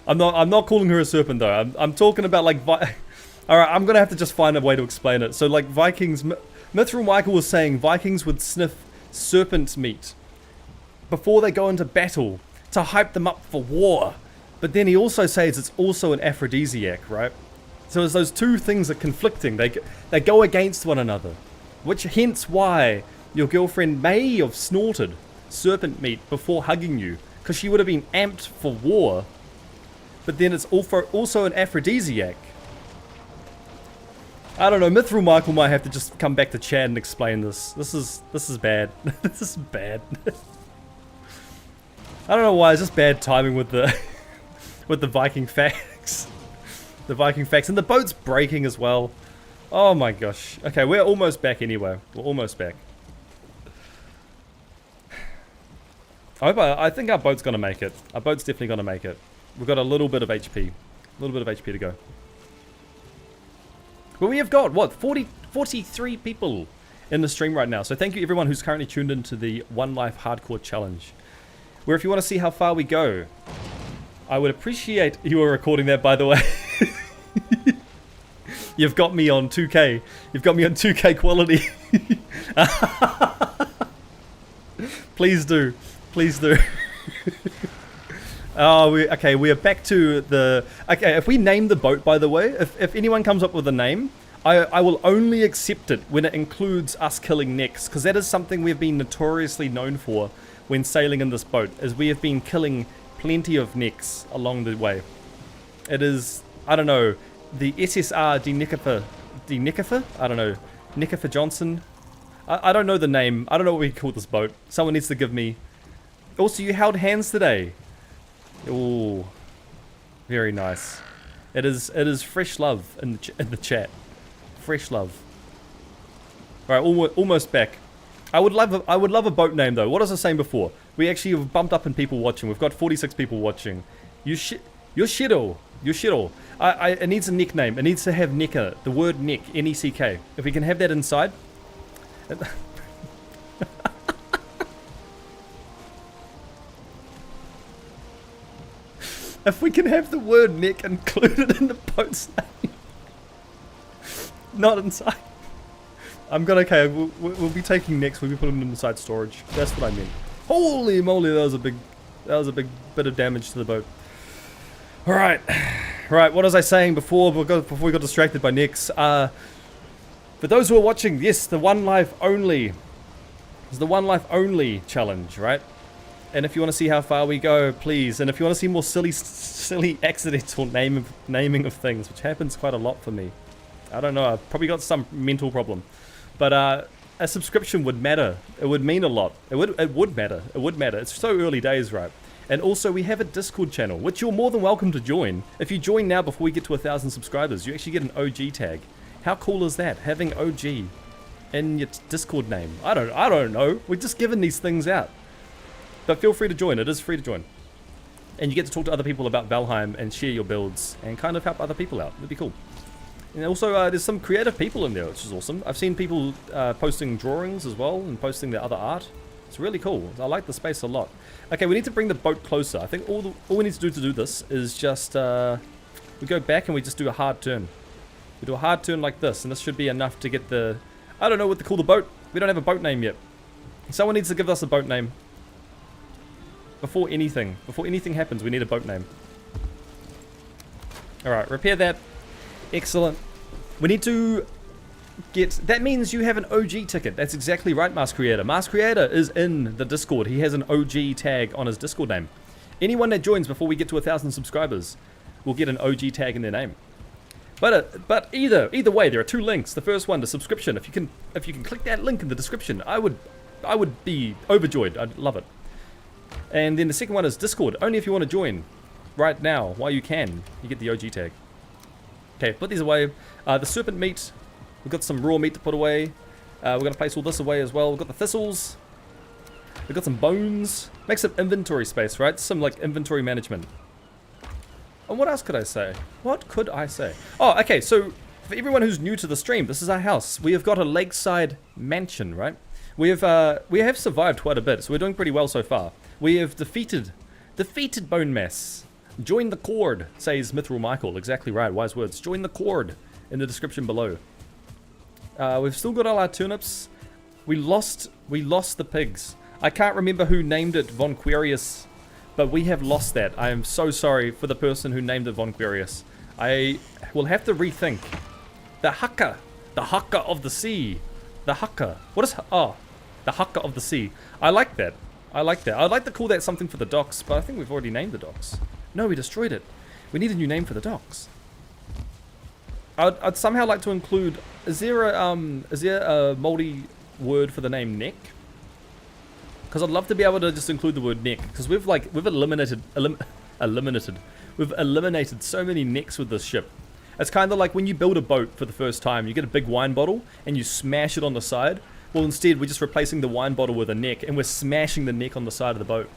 I'm not calling her a serpent though. I'm talking about like Alright, I'm gonna have to just find a way to explain it. So like Vikings, Mithril Michael was saying Vikings would sniff serpent meat before they go into battle to hype them up for war. But then he also says it's also an aphrodisiac, right? So as those two things are conflicting, they go against one another. Which hence why your girlfriend may have snorted serpent meat before hugging you, because she would have been amped for war. But then it's also an aphrodisiac. I don't know, Mithril Michael might have to just come back to chat and explain this. This is bad. This is bad. I don't know why, it's just bad timing with the with the Viking facts. The Viking facts. And the boat's breaking as well. Oh my gosh. Okay, we're almost back anyway. We're almost back. I think our boat's gonna make it. Our boat's definitely gonna make it. We've got a little bit of HP. A little bit of HP to go. But we have got, what, 43 people in the stream right now. So thank you everyone who's currently tuned into the One Life Hardcore Challenge. Where if you want to see how far we go, I would appreciate you were recording that, by the way. You've got me on 2K. You've got me on 2K quality. Please do. Please do. Oh, okay, we are back to the... Okay, if we name the boat, by the way, if anyone comes up with a name, I will only accept it when it includes us killing necks, because that is something we've been notoriously known for when sailing in this boat, is we have been killing plenty of necks along the way. It is, I don't know, the SSR Denikifer? I don't know, Nikifer Johnson? I don't know the name, I don't know what we call this boat. Someone needs to give me... Also, you held hands today. Ooh, very nice. It is fresh love in the chat. Fresh love. All right, almost back. I would love a boat name though. What was I saying before? We actually have bumped up in people watching. We've got 46 people watching. You're shittle. It needs a nickname. It needs to have Necker. The word Neck. N-E-C-K. If we can have that inside. If we can have the word neck included in the boat's name. Not inside. Okay, we'll be taking necks, we'll be putting them inside storage. That's what I meant. Holy moly, that was a big bit of damage to the boat. Alright. Right, what was I saying before we got distracted by Nix? For those who are watching, yes, the one life only. It's the one life only challenge, right? And if you want to see how far we go, please. And if you want to see more silly accidental naming of things, which happens quite a lot for me. I don't know, I've probably got some mental problem. But a subscription would matter. It would mean a lot. It would matter. It would matter. It's so early days, right? And also we have a Discord channel, which you're more than welcome to join. If you join now before we get to 1,000 subscribers, you actually get an OG tag. How cool is that? Having OG in your Discord name. I don't know. We're just giving these things out. But feel free to join. It is free to join. And you get to talk to other people about Valheim and share your builds and kind of help other people out. It'd be cool. And also there's some creative people in there, which is awesome. I've seen people posting drawings as well and posting their other art. It's really cool. I like the space a lot. Okay, we need to bring the boat closer. I think all we need to do this is just we go back and we just do a hard turn. We do a hard turn like this, and this should be enough to get the... I don't know what to call the boat. We don't have a boat name yet. Someone needs to give us a boat name. Before anything happens, we need a boat name. Alright, repair that. Excellent. We need to get... That means you have an OG ticket. That's exactly right, Mask Creator. Mask Creator is in the Discord. He has an OG tag on his Discord name. Anyone that joins before we get to 1,000 subscribers will get an OG tag in their name. But either way, there are two links. The first one, the subscription. If you can click that link in the description, I would be overjoyed. I'd love it. And then the second one is Discord. Only if you want to join right now, while you can, you get the OG tag. Okay, put these away. The serpent meat. We've got some raw meat to put away. We're going to place all this away as well. We've got the thistles. We've got some bones. Make some inventory space, right? Some like inventory management. And what else could I say? What could I say? Oh, okay, so for everyone who's new to the stream, this is our house. We have got a lakeside mansion, right? We have survived quite a bit, so we're doing pretty well so far. We have defeated Bone Mass. Join the Cord, says Mithril Michael. Exactly right, wise words. Join the Cord in the description below. We've still got all our turnips. We lost the pigs. I can't remember who named it Von Quirius, but we have lost that. I am so sorry for the person who named it Von Quirius. I will have to rethink. The Haka of the sea. The Haka. What is... Oh, the Haka of the sea. I like that. I'd like to call that something for the docks, but I think we've already named the docks. No, we destroyed it. We need a new name for the docks. I'd somehow like to include... Is there a moldy word for the name neck? Because I'd love to be able to just include the word neck. Because we've eliminated so many necks with this ship. It's kind of like when you build a boat for the first time, you get a big wine bottle and you smash it on the side. Well, instead, we're just replacing the wine bottle with a neck, and we're smashing the neck on the side of the boat.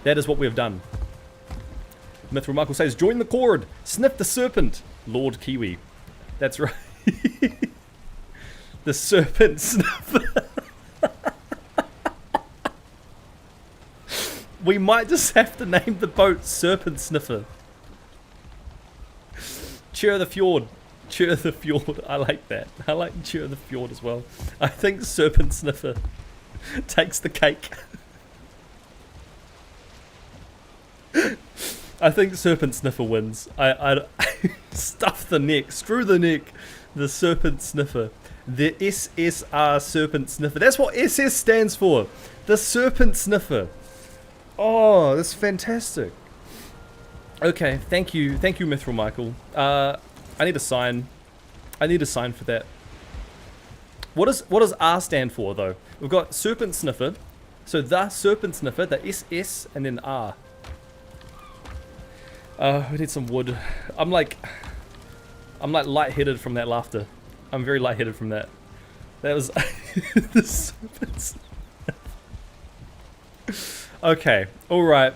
That is what we have done. Mithril Michael says, join the Cord, sniff the serpent, Lord Kiwi. That's right. The serpent sniffer. We might just have to name the boat Serpent Sniffer. Cheer the Fjord. Cheer the Fjord. I like that. I like Cheer the Fjord as well. I think Serpent Sniffer takes the cake. I think Serpent Sniffer wins. I stuff the neck. Screw the neck. The Serpent Sniffer. The SSR Serpent Sniffer. That's what SS stands for. The Serpent Sniffer. Oh, that's fantastic. Okay, thank you, Mithril Michael. I need a sign. I need a sign for that. What does R stand for though? We've got Serpent Sniffer, so the Serpent Sniffer, the SS, and then R. We need some wood. I'm like lightheaded from that laughter. I'm very lightheaded from that. That was the Serpent Sniffer. Okay, alright.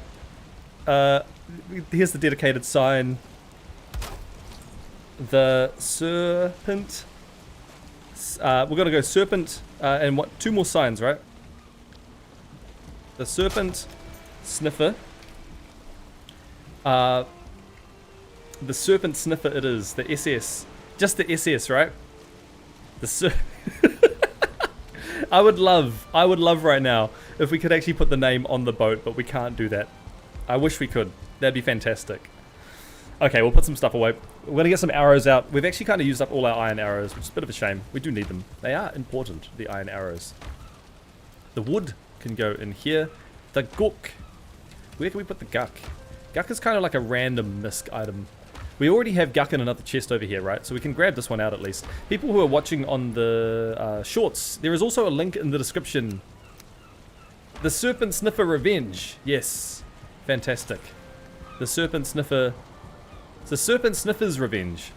Here's the dedicated sign. The serpent. We're gonna go serpent and what? 2 more signs, right? The Serpent Sniffer. The Serpent Sniffer it is. The SS. Just the SS, right? The I would love right now if we could actually put the name on the boat, but we can't do that. I wish we could. That'd be fantastic. Okay, we'll put some stuff away. We're gonna get some arrows out. We've actually kind of used up all our iron arrows, which is a bit of a shame. We do need them. They are important, the iron arrows. The wood can go in here. The guk. Where can we put the guk? Guk is kind of like a random misc item. We already have guk in another chest over here, right? So we can grab this one out at least. People who are watching on the shorts, there is also a link in the description. The Serpent Sniffer Revenge. Yes. Fantastic. The Serpent Sniffer... It's the Serpent Sniffer's Revenge.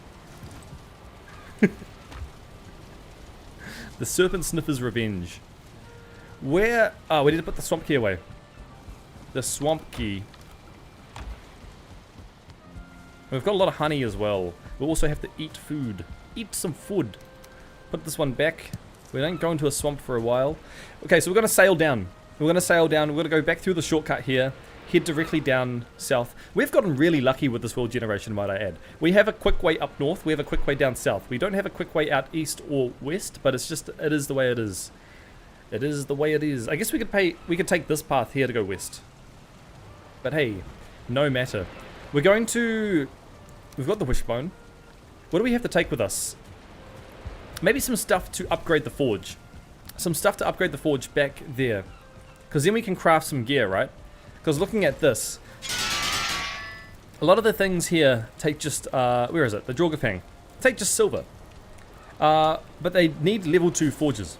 The Serpent Sniffer's Revenge. Where... Oh, we need to put the swamp key away. The swamp key. We've got a lot of honey as well. We'll also have to eat food. Eat some food. Put this one back. We don't go into a swamp for a while. Okay, so we're going to sail down. We're going to sail down. We're going to go back through the shortcut here. Head directly down south. We've gotten really lucky with this world generation, might I add. We have a quick way up north. We have a quick way down south. We don't have a quick way out east or west, but it's just, it is the way it is. It is the way it is. I guess we could take this path here to go west. But hey, no matter. We're going to... We've got the wishbone. What do we have to take with us? Maybe some stuff to upgrade the forge. Some stuff to upgrade the forge back there. Because then we can craft some gear, right? Because looking at this, a lot of the things here take just, where is it? The Draugafang. Take just silver. But they need level 2 forges.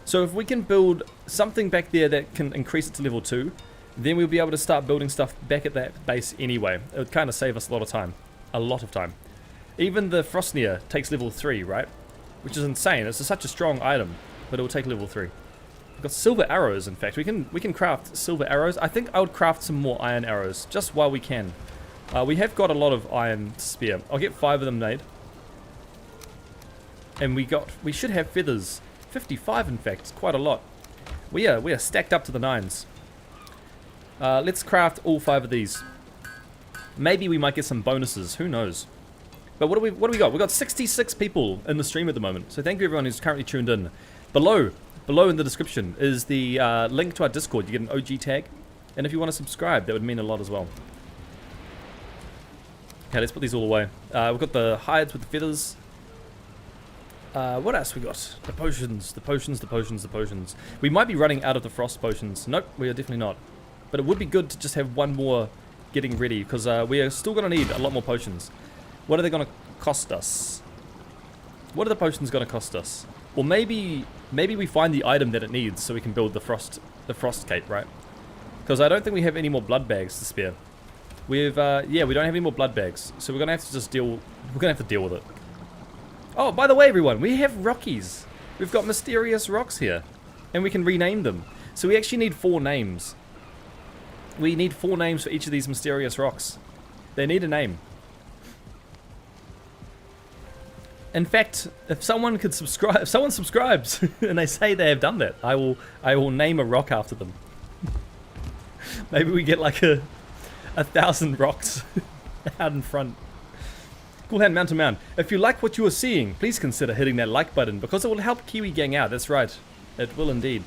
So if we can build something back there that can increase it to level 2, then we'll be able to start building stuff back at that base anyway. It would kind of save us a lot of time. A lot of time. Even the Frostnir takes level 3, right? Which is insane. It's such a strong item, but it will take level 3. We've got silver arrows, in fact. We can craft silver arrows. I think I would craft some more iron arrows, just while we can. We have got a lot of iron spear. I'll get 5 of them made. And we should have feathers. 55, in fact. It's quite a lot. We are stacked up to the 9s. Let's craft all 5 of these. Maybe we might get some bonuses. Who knows? But what do we got? We've got 66 people in the stream at the moment. So thank you everyone who's currently tuned in. Below in the description is the link to our Discord. You get an OG tag. And if you want to subscribe, that would mean a lot as well. Okay, let's put these all away. We've got the hides with the feathers. What else we got? The potions, the potions, the potions, the potions. We might be running out of the frost potions. Nope, we are definitely not. But it would be good to just have one more getting ready, because we are still going to need a lot more potions. What are they going to cost us? What are the potions going to cost us? Well, maybe we find the item that it needs so we can build the frost cape, right? Because I don't think we have any more blood bags to spare. Yeah, we don't have any more blood bags, so we're going to have to just deal with it. Oh, by the way, everyone, we have Rockies. We've got mysterious rocks here, and we can rename them. So we actually need 4 names. We need 4 names for each of these mysterious rocks. They need a name. In fact, if someone could subscribe, if someone subscribes and they say they have done that, I will name a rock after them. Maybe we get like a 1,000 rocks out in front. Cool Hand Mountain Mound. If you like what you are seeing, please consider hitting that like button, because it will help Kiwi gang out. That's right. It will indeed.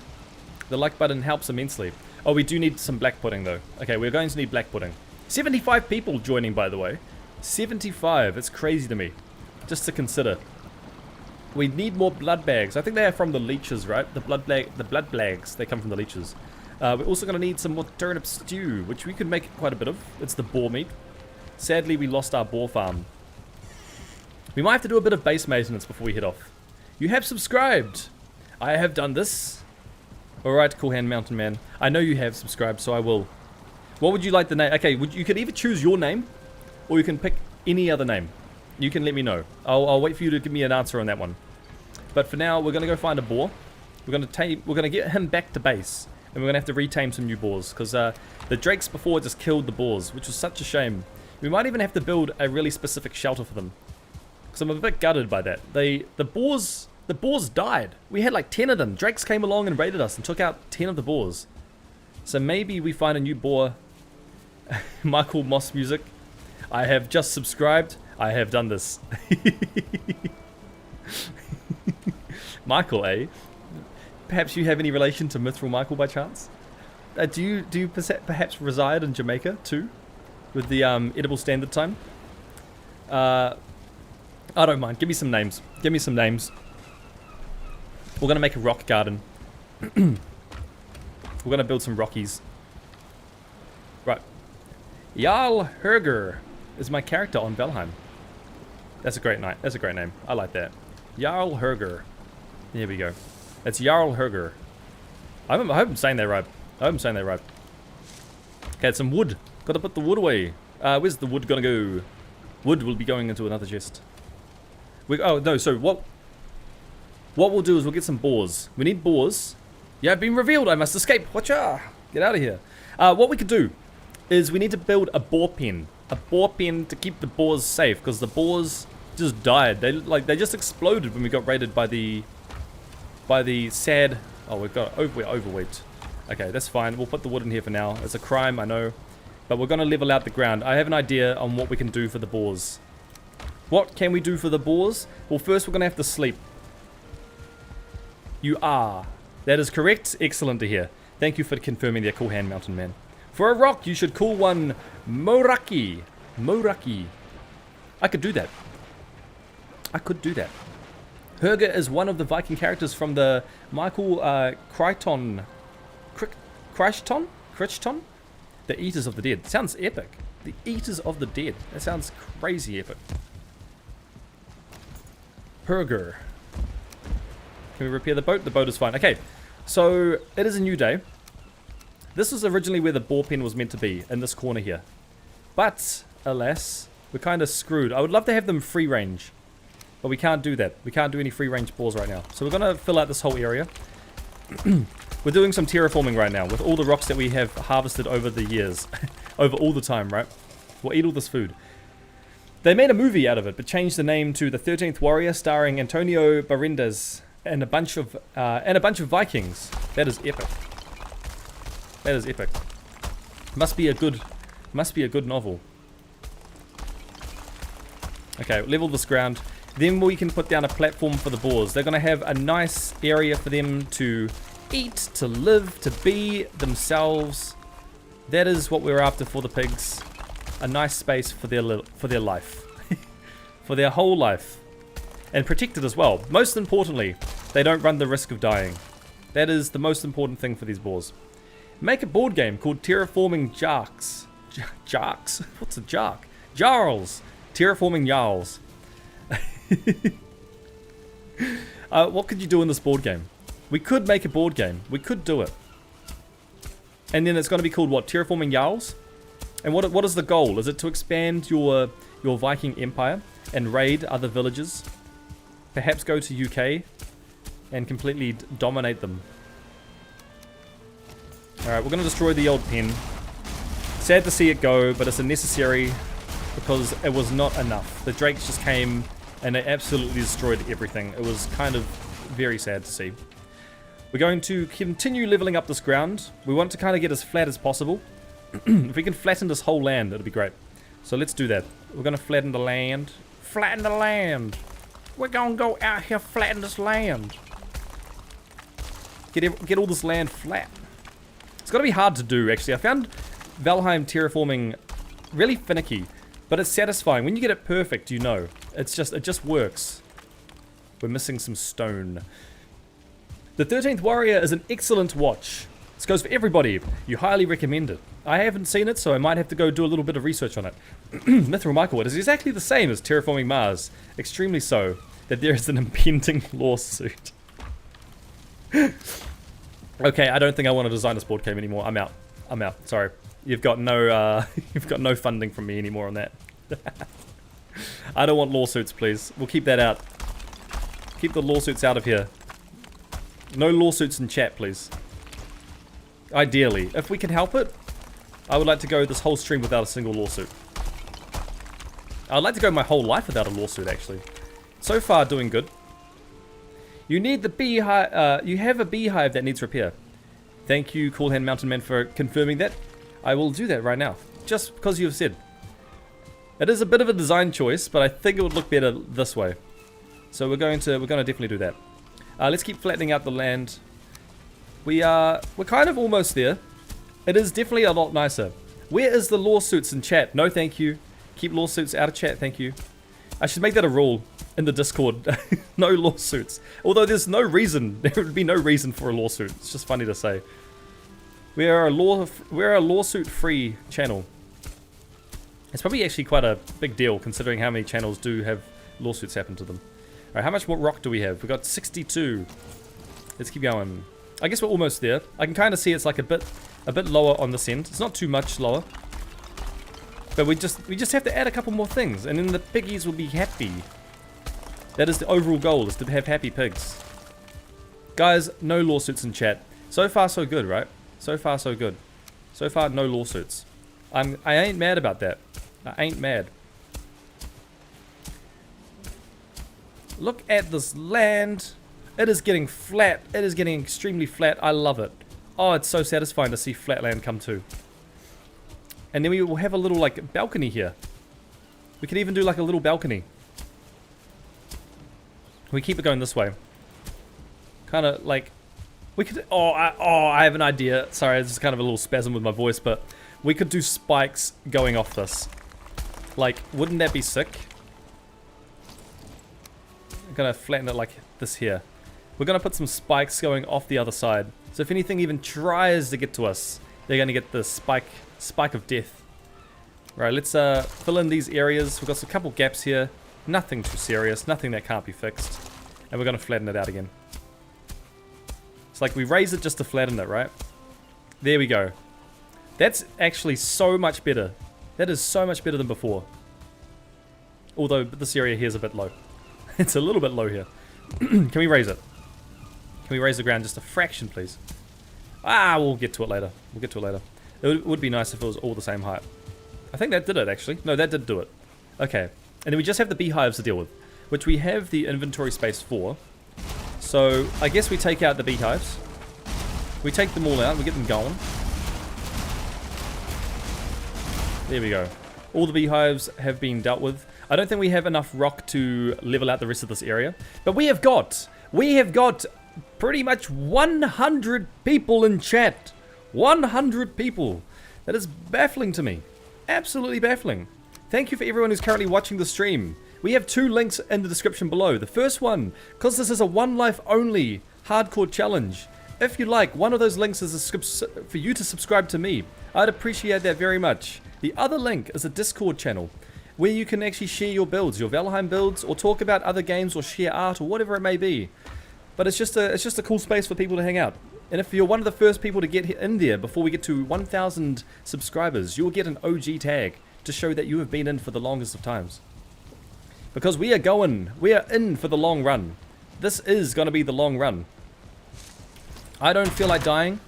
The like button helps immensely. Oh, we do need some black pudding though. Okay, we're going to need black pudding. 75 people joining, by the way. 75. It's crazy to me. Just to consider. We need more blood bags. I think they are from the leeches, right? The blood bags. They come from the leeches. We're also going to need some more turnip stew, which we could make quite a bit of. It's the boar meat. Sadly, we lost our boar farm. We might have to do a bit of base maintenance before we head off. You have subscribed. I have done this. Alright, Cool Hand Mountain Man. I know you have subscribed, so I will. What would you like the name? Okay, you could either choose your name, or you can pick any other name. You can let me know. I'll wait for you to give me an answer on that one. But for now, we're going to go find a boar. We're going to get him back to base. And we're going to have to retame some new boars. Because the drakes before just killed the boars, which was such a shame. We might even have to build a really specific shelter for them. Because I'm a bit gutted by that. The boars died. We had like 10 of them. Drakes came along and raided us and took out 10 of the boars. So maybe we find a new boar. Michael Moss Music. I have just subscribed. I have done this. Michael, eh? Perhaps you have any relation to Mithril Michael by chance? Do you perhaps reside in Jamaica too? With the edible standard time? I don't mind. Give me some names. Give me some names. We're gonna make a rock garden. We're gonna build some rockies. Right. Jarl Herger is my character on Valheim. That's a great night. That's a great name. I like that. Jarl Herger. There we go. It's Jarl Herger. I hope I'm saying that right. I hope I'm saying that right. Okay, some wood. Gotta put the wood away. Where's the wood gonna go? Wood will be going into another chest. Oh, no, so what we'll do is we'll get some boars. We need boars. Yeah, I've been revealed. I must escape. Watcha! Get out of here. What we could do is we need to build a boar pen. A boar pen to keep the boars safe, because the boars just died. They just exploded when we got raided by the sad... Oh, we're overweight. Okay, that's fine. We'll put the wood in here for now. It's a crime, I know. But we're going to level out the ground. I have an idea on what we can do for the boars. What can we do for the boars? Well, first we're going to have to sleep. You are. That is correct. Excellent to hear. Thank you for confirming there, Cool Hand Mountain Man. For a rock, you should call one Moraki. Moraki. I could do that. I could do that. Herger is one of the Viking characters from the Michael Crichton. Crichton? The Eaters of the Dead. Sounds epic. The Eaters of the Dead. That sounds crazy epic. Herger. Can we repair the boat? The boat is fine. Okay, so it is a new day. This was originally where the boar pen was meant to be, in this corner here. But, alas, we're kind of screwed. I would love to have them free range, but we can't do that. We can't do any free range boars right now. So we're going to fill out this whole area. We're doing some terraforming right now with all the rocks that we have harvested over the years. Over all the time, right? We'll eat all this food. They made a movie out of it, but changed the name to The 13th Warrior, starring Antonio Banderas and a bunch of Vikings. That is epic. That is epic. Must be a good novel. Okay, level this ground. Then we can put down a platform for the boars. They're going to have a nice area for them to eat, to live, to be themselves. That is what we're after for the pigs. A nice space for their life. For their whole life. And protected as well. Most importantly, they don't run the risk of dying. That is the most important thing for these boars. Make a board game called Terraforming Jarks. Jarks? What's a jark? Jarls. Terraforming Jarls. What could you do in this board game? We could make a board game. We could do it. And then it's going to be called what? Terraforming Jarls? And what is the goal? Is it to expand your Viking empire and raid other villages? Perhaps go to UK and completely dominate them. Alright, we're going to destroy the old pen. Sad to see it go, but it's a necessary because it was not enough. The drakes just came and they absolutely destroyed everything. It was kind of very sad to see. We're going to continue leveling up this ground. We want to kind of get as flat as possible. If we can flatten this whole land, it'll be great. So let's do that. We're going to flatten the land. Flatten the land. We're going to go out here flatten this land. Get all this land flat. It's going to be hard to do, actually. I found Valheim terraforming really finicky, but it's satisfying. When you get it perfect, you know. It just works. We're missing some stone. The 13th Warrior is an excellent watch. This goes for everybody. You highly recommend it. I haven't seen it, so I might have to go do a little bit of research on it. Mithril Michael, it is exactly the same as Terraforming Mars. Extremely so, that there is an impending lawsuit. Okay, I don't think I want to design this board game anymore. I'm out. I'm out. Sorry. You've got no you've got no funding from me anymore on that. I don't want lawsuits, please. We'll keep that out. Keep the lawsuits out of here. No lawsuits in chat, please. Ideally, if we can help it, I would like to go this whole stream without a single lawsuit. I'd like to go my whole life without a lawsuit, actually. So far, doing good. You need the beehive. You have a beehive that needs repair. Thank you, Cool Hand Mountain Man, for confirming that. I will do that right now, just because you've said. It is a bit of a design choice, but I think it would look better this way. So we're going to definitely do that. Let's keep flattening out the land. We're kind of almost there. It is definitely a lot nicer. Where is the lawsuits in chat? No, thank you. Keep lawsuits out of chat, thank you. I should make that a rule in the Discord. No lawsuits. Although there's no reason. There would be no reason for a lawsuit. It's just funny to say. We're a lawsuit-free channel. It's probably actually quite a big deal considering how many channels do have lawsuits happen to them. Alright, how much more rock do we have? We've got 62. Let's keep going. I guess we're almost there. I can kind of see it's like a bit lower on this end. It's not too much lower. But we just have to add a couple more things, and then the piggies will be happy. That is the overall goal, is to have happy pigs. Guys, no lawsuits in chat. So far, so good, right? So far, so good. So far, no lawsuits. I ain't mad about that. I ain't mad. Look at this land. It is getting flat. It is getting extremely flat. I love it. Oh, it's so satisfying to see flat land come too. And then we will have a little, like, balcony here. We could even do, like, a little balcony. We keep it going this way. Kind of, like... We could... I have an idea. Sorry, it's just kind of a little spasm with my voice, but... We could do spikes going off this. Like, wouldn't that be sick? I'm gonna flatten it like this here. We're gonna put some spikes going off the other side. So if anything even tries to get to us, they're gonna get the spike of death. Right, let's fill in these areas. We've got a couple gaps here. Nothing too serious, nothing that can't be fixed. And we're gonna flatten it out again. It's like we raise it just to flatten it, right? There we go. That's actually so much better. That is so much better than before. Although this area here is a bit low. It's a little bit low here. Can we raise it? Can we raise the ground just a fraction, please? Ah, we'll get to it later. We'll get to it later. It would be nice if it was all the same height. I think that did it, actually. No, that did do it. Okay. And then we just have the beehives to deal with, which we have the inventory space for. So, I guess we take out the beehives. We take them all out. We get them going. There we go. All the beehives have been dealt with. I don't think we have enough rock to level out the rest of this area. But we have got pretty much 100 people in chat. 100 people. That is baffling to me. Absolutely baffling. Thank you for everyone who's currently watching the stream. We have 2 links in the description below. The first one, because this is a one life only hardcore challenge. If you like, one of those links is for you to subscribe to me. I'd appreciate that very much. The other link is a Discord channel where you can actually share your builds, your Valheim builds, or talk about other games or share art or whatever it may be. But it's just a cool space for people to hang out. And if you're one of the first people to get in there before we get to 1,000 subscribers, you'll get an OG tag to show that you have been in for the longest of times. Because we are in for the long run. This is going to be the long run. I don't feel like dying,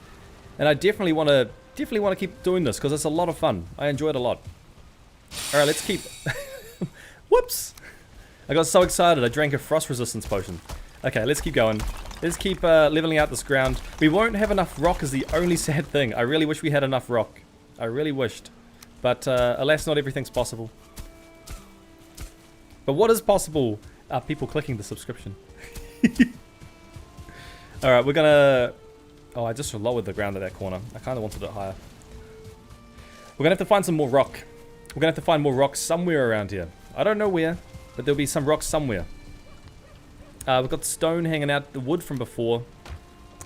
and I definitely want to keep doing this because it's a lot of fun. I enjoy it a lot. All right, let's keep. Whoops! I got so excited. I drank a frost resistance potion. Okay, let's keep going. Let's keep leveling out this ground. We won't have enough rock is the only sad thing. I really wish we had enough rock. I really wished. But alas, not everything's possible. But what is possible are people clicking the subscription. Alright, we're gonna... Oh, I just lowered the ground at that corner. I kind of wanted it higher. We're gonna have to find some more rock. We're gonna have to find more rock somewhere around here. I don't know where, but there'll be some rock somewhere. We've got stone hanging out, the wood from before.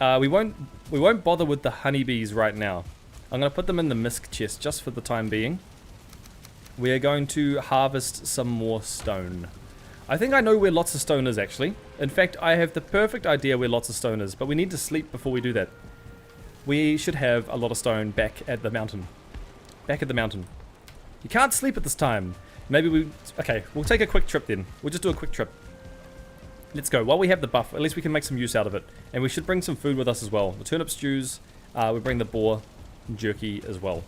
We won't bother with the honeybees right now. I'm gonna put them in the misc chest just for the time being. We are going to harvest some more stone. I think I know where lots of stone is actually. In fact, I have the perfect idea where lots of stone is, but we need to sleep before we do that. We should have a lot of stone back at the mountain. Back at the mountain. You can't sleep at this time. Maybe we... Okay, we'll take a quick trip then. We'll just do a quick trip. Let's go. While we have the buff, at least we can make some use out of it. And we should bring some food with us as well. The turnip stews. We bring the boar jerky as well.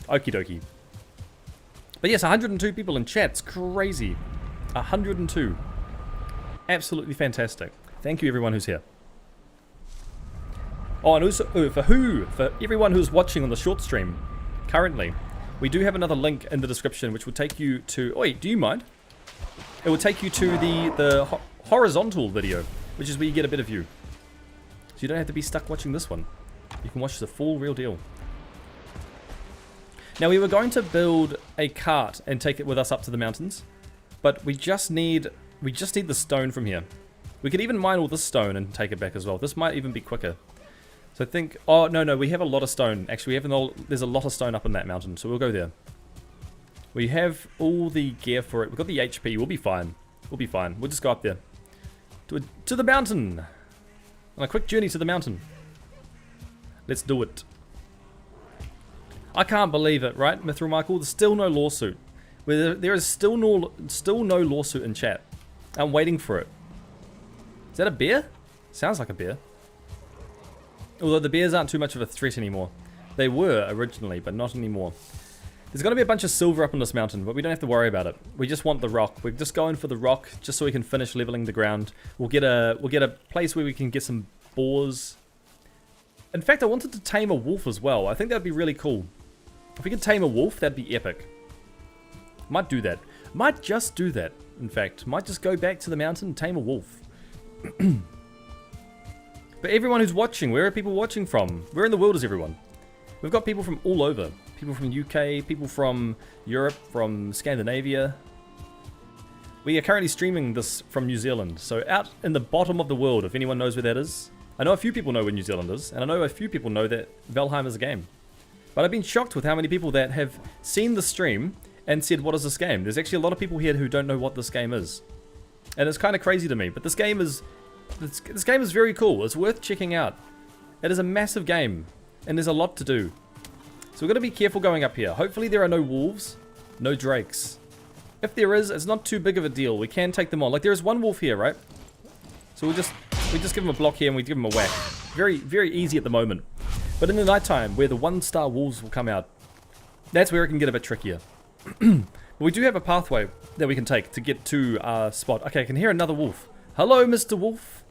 Okie dokie. But yes, 102 people in chat. It's crazy. 102. Absolutely fantastic. Thank you everyone who's here. Oh, and also for everyone who's watching on the short stream currently, we do have another link in the description which will take you to... Oh, wait, do you mind? It will take you to the horizontal video, which is where you get a better view. So you don't have to be stuck watching this one. You can watch the full real deal. Now we were going to build a cart and take it with us up to the mountains. But we just need the stone from here. We could even mine all this stone and take it back as well. This might even be quicker. So I think... Oh, no, we have a lot of stone. Actually, there's a lot of stone up in that mountain, so we'll go there. We have all the gear for it. We've got the HP. We'll be fine. We'll be fine. We'll just go up there. To the mountain! On a quick journey to the mountain. Let's do it. I can't believe it, right, Mithril Michael? There's still no lawsuit. There is still no lawsuit in chat. I'm waiting for it. Is that a bear? Sounds like a bear. Although the bears aren't too much of a threat anymore. They were originally, but not anymore. There's going to be a bunch of silver up on this mountain, but we don't have to worry about it. We just want the rock. We're just going for the rock, just so we can finish leveling the ground. We'll get a place where we can get some boars. In fact, I wanted to tame a wolf as well. I think that'd be really cool. If we could tame a wolf, that'd be epic. Might do that. Might just do that, in fact. Might just go back to the mountain and tame a wolf. But everyone who's watching, where are people watching from? Where in the world is everyone? We've got people from all over. People from UK, people from Europe, from Scandinavia. We are currently streaming this from New Zealand. So out in the bottom of the world, if anyone knows where that is. I know a few people know where New Zealand is, and I know a few people know that Valheim is a game. But I've been shocked with how many people that have seen the stream and said, what is this game? There's actually a lot of people here who don't know what this game is. And it's kind of crazy to me, but this game is very cool. It's worth checking out. It is a massive game, and there's a lot to do. So we're going to be careful going up here. Hopefully there are no wolves, no drakes. If there is, it's not too big of a deal. We can take them on. Like, there is one wolf here, right? So we just give him a block here and we give him a whack. Very, very easy at the moment. But in the nighttime, where the 1-star wolves will come out, that's where it can get a bit trickier. But we do have a pathway that we can take to get to our spot. Okay, I can hear another wolf. Hello, Mr. Wolf.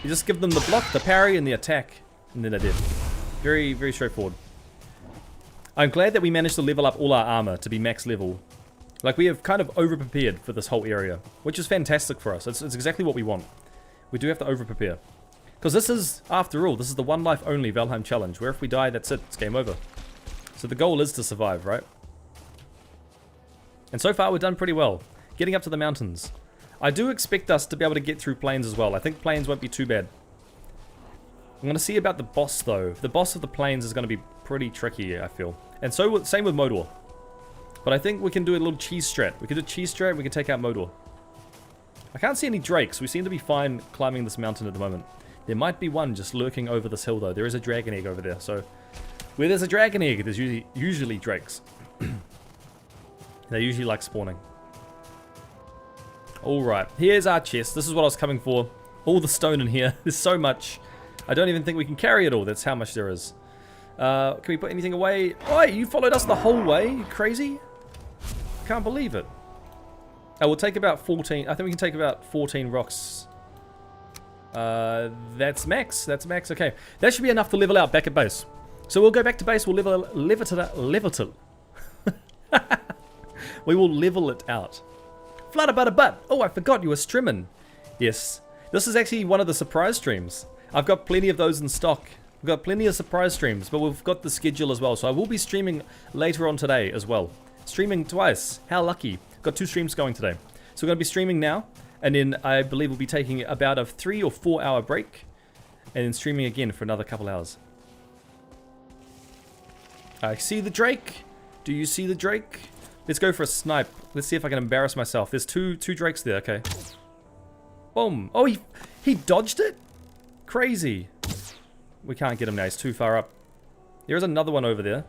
You just give them the block, the parry, and the attack, and then they're dead. Very, very straightforward. I'm glad that we managed to level up all our armor to be max level. Like, we have kind of over-prepared for this whole area, which is fantastic for us. It's exactly what we want. We do have to over-prepare. Because this is, after all, this is the one life only Valheim challenge, where if we die, that's it. It's game over. So the goal is to survive, right? And so far, we've done pretty well. Getting up to the mountains. I do expect us to be able to get through plains as well. I think plains won't be too bad. I'm going to see about the boss, though. The boss of the plains is going to be pretty tricky, I feel. And so, same with Modor. But I think we can do a little cheese strat. We can do cheese strat, we can take out Modor. I can't see any drakes. We seem to be fine climbing this mountain at the moment. There might be one just lurking over this hill, though. There is a dragon egg over there. So, where there's a dragon egg, there's usually drakes. They usually like spawning. Alright, here's our chest. This is what I was coming for. All the stone in here. There's so much. I don't even think we can carry it all. That's how much there is. Can we put anything away? Oh, you followed us the whole way? You crazy? Can't believe it. Oh, we'll take about 14. I think we can take about 14 rocks. That's max. That's max. Okay. That should be enough to level out back at base. So we'll go back to base. We'll level it. We will level it out. Flutter butter butt. Oh, I forgot you were streaming. Yes. This is actually one of the surprise streams. I've got plenty of those in stock. We've got plenty of surprise streams, but we've got the schedule as well. So I will be streaming later on today as well. Streaming twice. How lucky. Got 2 streams going today. So we're going to be streaming now. And then I believe we'll be taking about a 3 or 4 hour break. And then streaming again for another couple hours. I see the Drake. Do you see the Drake? Let's go for a snipe. Let's see if I can embarrass myself. There's two Drakes there. Okay. Boom. Oh, he dodged it? Crazy. We can't get him now. He's too far up. There's another one over there.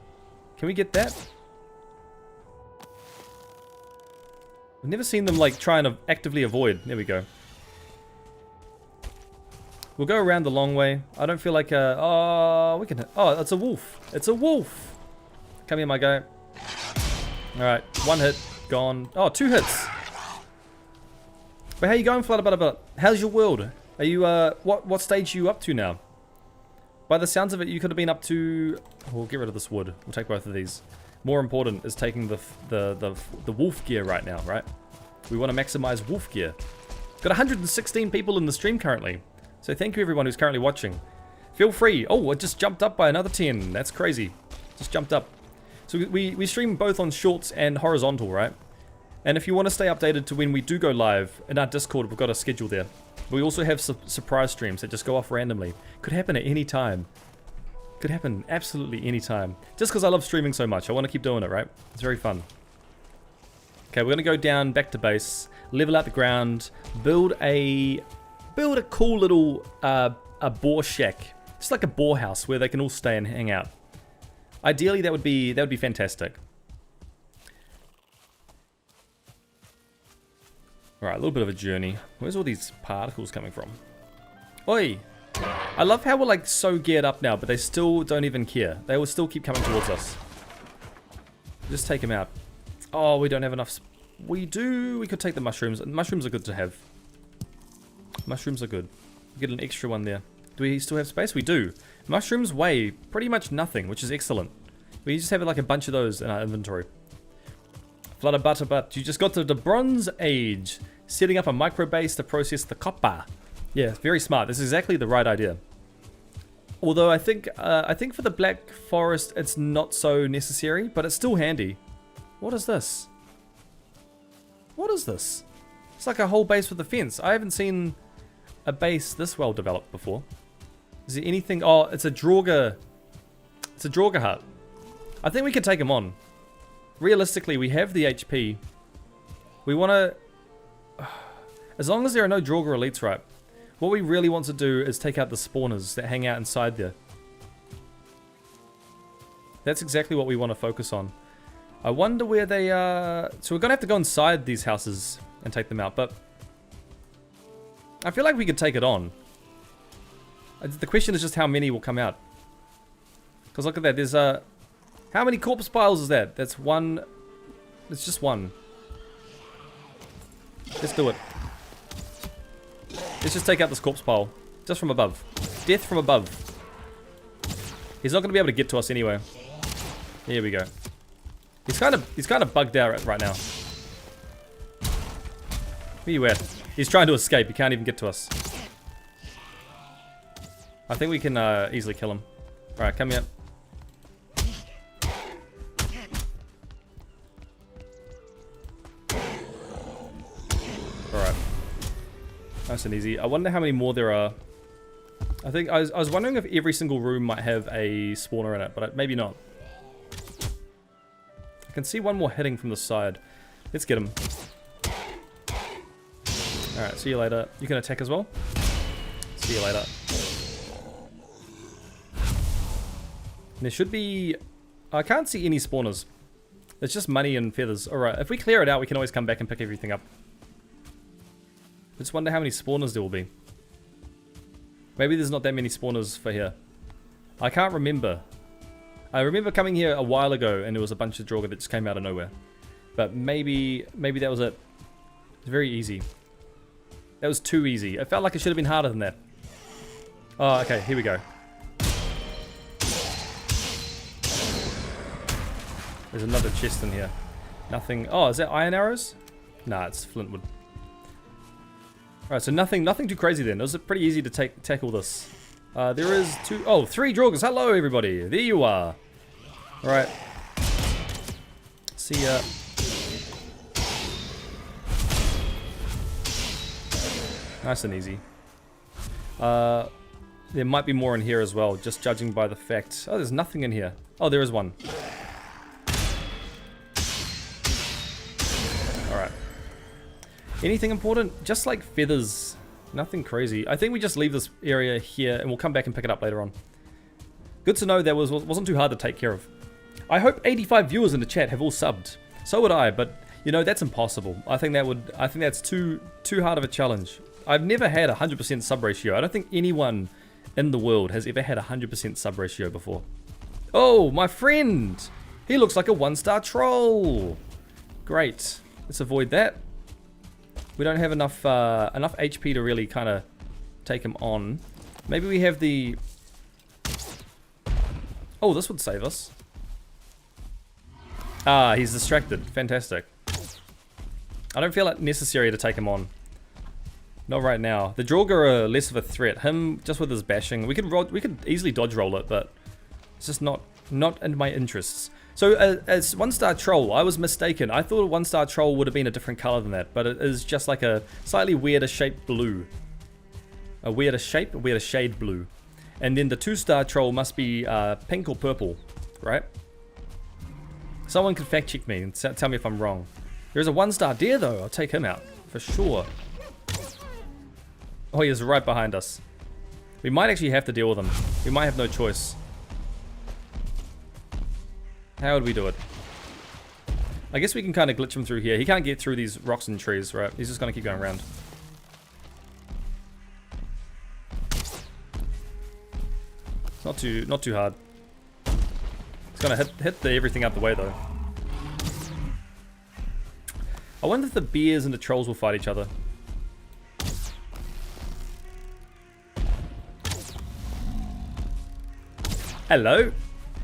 Can we get that? I've never seen them like trying to actively avoid. There we go. We'll go around the long way. I don't feel like oh, we can. Oh, it's a wolf. It's a wolf. Come here, my guy. All right, 1 hit, gone. Oh, 2 hits. But how you going, Flutterbutterbut? How's your world? Are you what stage are you up to now? By the sounds of it, you could have been up to. We'll get rid of this wood. We'll take both of these. More important is taking the wolf gear right now, right? We want to maximize wolf gear. Got 116 people in the stream currently. So thank you everyone who's currently watching. Feel free. Oh, it just jumped up by another 10. That's crazy. Just jumped up. So we stream both on shorts and horizontal, right? And if you want to stay updated to when we do go live, in our Discord, we've got a schedule there. We also have surprise streams that just go off randomly. Could happen at any time. Could happen absolutely any time. Just because I love streaming so much, I want to keep doing it, right? It's very fun. Okay, we're gonna go down back to base, level out the ground, build a cool little a boar shack, just like a boar house where they can all stay and hang out. Ideally, that would be fantastic. All right, a little bit of a journey. Where's all these particles coming from? Oi! I love how we're like so geared up now, but they still don't even care. They will still keep coming towards us. Just take them out. Oh, we don't have enough. We do. We could take the mushrooms. Mushrooms are good to have. Mushrooms are good. We get an extra one there. Do we still have space? We do. Mushrooms weigh pretty much nothing, which is excellent. We just have like a bunch of those in our inventory. Flutter butter butt. You just got to the Bronze Age, setting up a micro base to process the copper. Yeah, very smart. This is exactly the right idea. Although I think for the Black Forest, it's not so necessary, but it's still handy. What is this? What is this? It's like a whole base with a fence. I haven't seen a base this well developed before. Is there anything? Oh, it's a Draugr. It's a Draugr hut. I think we could take him on. Realistically, we have the HP. We want to... As long as there are no Draugr elites, right? What we really want to do is take out the spawners that hang out inside there. That's exactly what we want to focus on. I wonder where they are. So we're going to have to go inside these houses and take them out, but I feel like we could take it on. The question is just how many will come out. Because look at that, there's how many corpse piles is that? That's one. It's just one. Let's do it. Let's just take out this corpse pile. Just from above. Death from above. He's not going to be able to get to us anyway. Here we go. He's kind of bugged out right now. Where you at? He's trying to escape. He can't even get to us. I think we can easily kill him. Alright, come here. Alright. Nice and easy. I wonder how many more there are. I think I was wondering if every single room might have a spawner in it, but maybe not. I can see one more hitting from the side. Let's get him. Alright, see you later. You can attack as well. See you later. There should be... I can't see any spawners. It's just money and feathers. Alright, if we clear it out, we can always come back and pick everything up. I just wonder how many spawners there will be. Maybe there's not that many spawners for here. I can't remember. I remember coming here a while ago and there was a bunch of Draugr that just came out of nowhere. But maybe that was it. It's very easy. That was too easy. It felt like it should have been harder than that. Oh, okay, here we go. There's another chest in here. Nothing. Oh, is that iron arrows? Nah, it's flintwood. Alright, so nothing too crazy then. It was pretty easy to tackle this. There is three Draugrs. Hello, everybody. There you are. Alright. See ya. Nice and easy. There might be more in here as well, just judging by the fact... Oh, there's nothing in here. Oh, there is one. Alright. Anything important? Just like feathers. Nothing crazy. I think we just leave this area here and we'll come back and pick it up later on. Good to know that wasn't too hard to take care of. I hope 85 viewers in the chat have all subbed. So would I, but you know, that's impossible. I think that's too hard of a challenge. I've never had a 100% sub ratio. I don't think anyone in the world has ever had a 100% sub ratio before. Oh, my friend! He looks like a 1-star troll! Great. Let's avoid that. We don't have enough HP to really kind of take him on. Maybe we have the... Oh, this would save us. Ah, he's distracted. Fantastic. I don't feel it necessary to take him on. Not right now. The Draugr are less of a threat. Him, just with his bashing, we could easily dodge roll it, but it's just not in my interests. So as 1-star troll, I was mistaken. I thought a 1-star troll would have been a different color than that, but it is just like a slightly weirder shaped blue. A weirder shape, a weirder shade blue. And then the 2-star troll must be pink or purple, right? Someone could fact check me and tell me if I'm wrong. There's a 1-star deer though, I'll take him out, for sure. Oh, he is right behind us. We might actually have to deal with him. We might have no choice. How would we do it? I guess we can kind of glitch him through here. He can't get through these rocks and trees, right? He's just going to keep going around. It's not too hard. It's going to hit everything out the way, though. I wonder if the bears and the trolls will fight each other. Hello?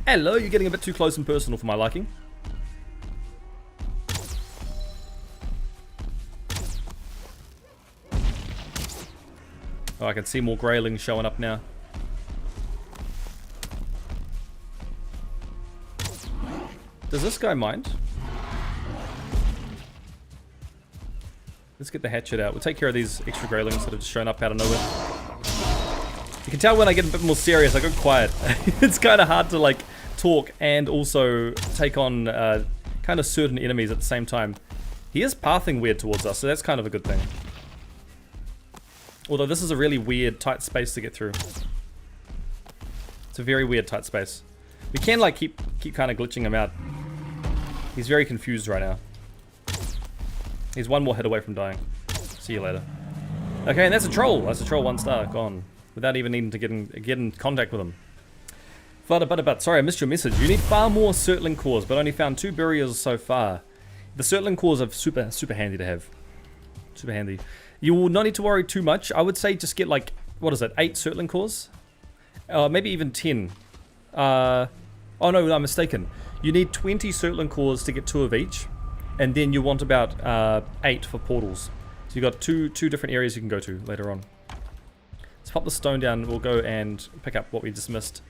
Hello, you're getting a bit too close and personal for my liking. Oh, I can see more graylings showing up now. Does this guy mind? Let's get the hatchet out. We'll take care of these extra graylings that have just shown up out of nowhere. You can tell when I get a bit more serious, I go quiet. It's kind of hard to like talk and also take on kind of certain enemies at the same time. He is pathing weird towards us, so that's kind of a good thing. Although this is a really weird, tight space to get through. It's a very weird, tight space. We can like keep kind of glitching him out. He's very confused right now. He's one more hit away from dying. See you later. Okay, and that's a troll. That's a troll 1-star gone without even needing to get in contact with him. But sorry, I missed your message. You need far more Surtling cores, but only found 2 barriers so far. The Surtling cores are super handy to have. Super handy. You will not need to worry too much. I would say just get like, what is it, 8 Surtling cores? Maybe even 10. Oh no, I'm mistaken. You need 20 Surtling cores to get 2 of each. And then you want about 8 for portals. So you've got two different areas you can go to later on. Let's pop the stone down. We'll go and pick up what we just missed.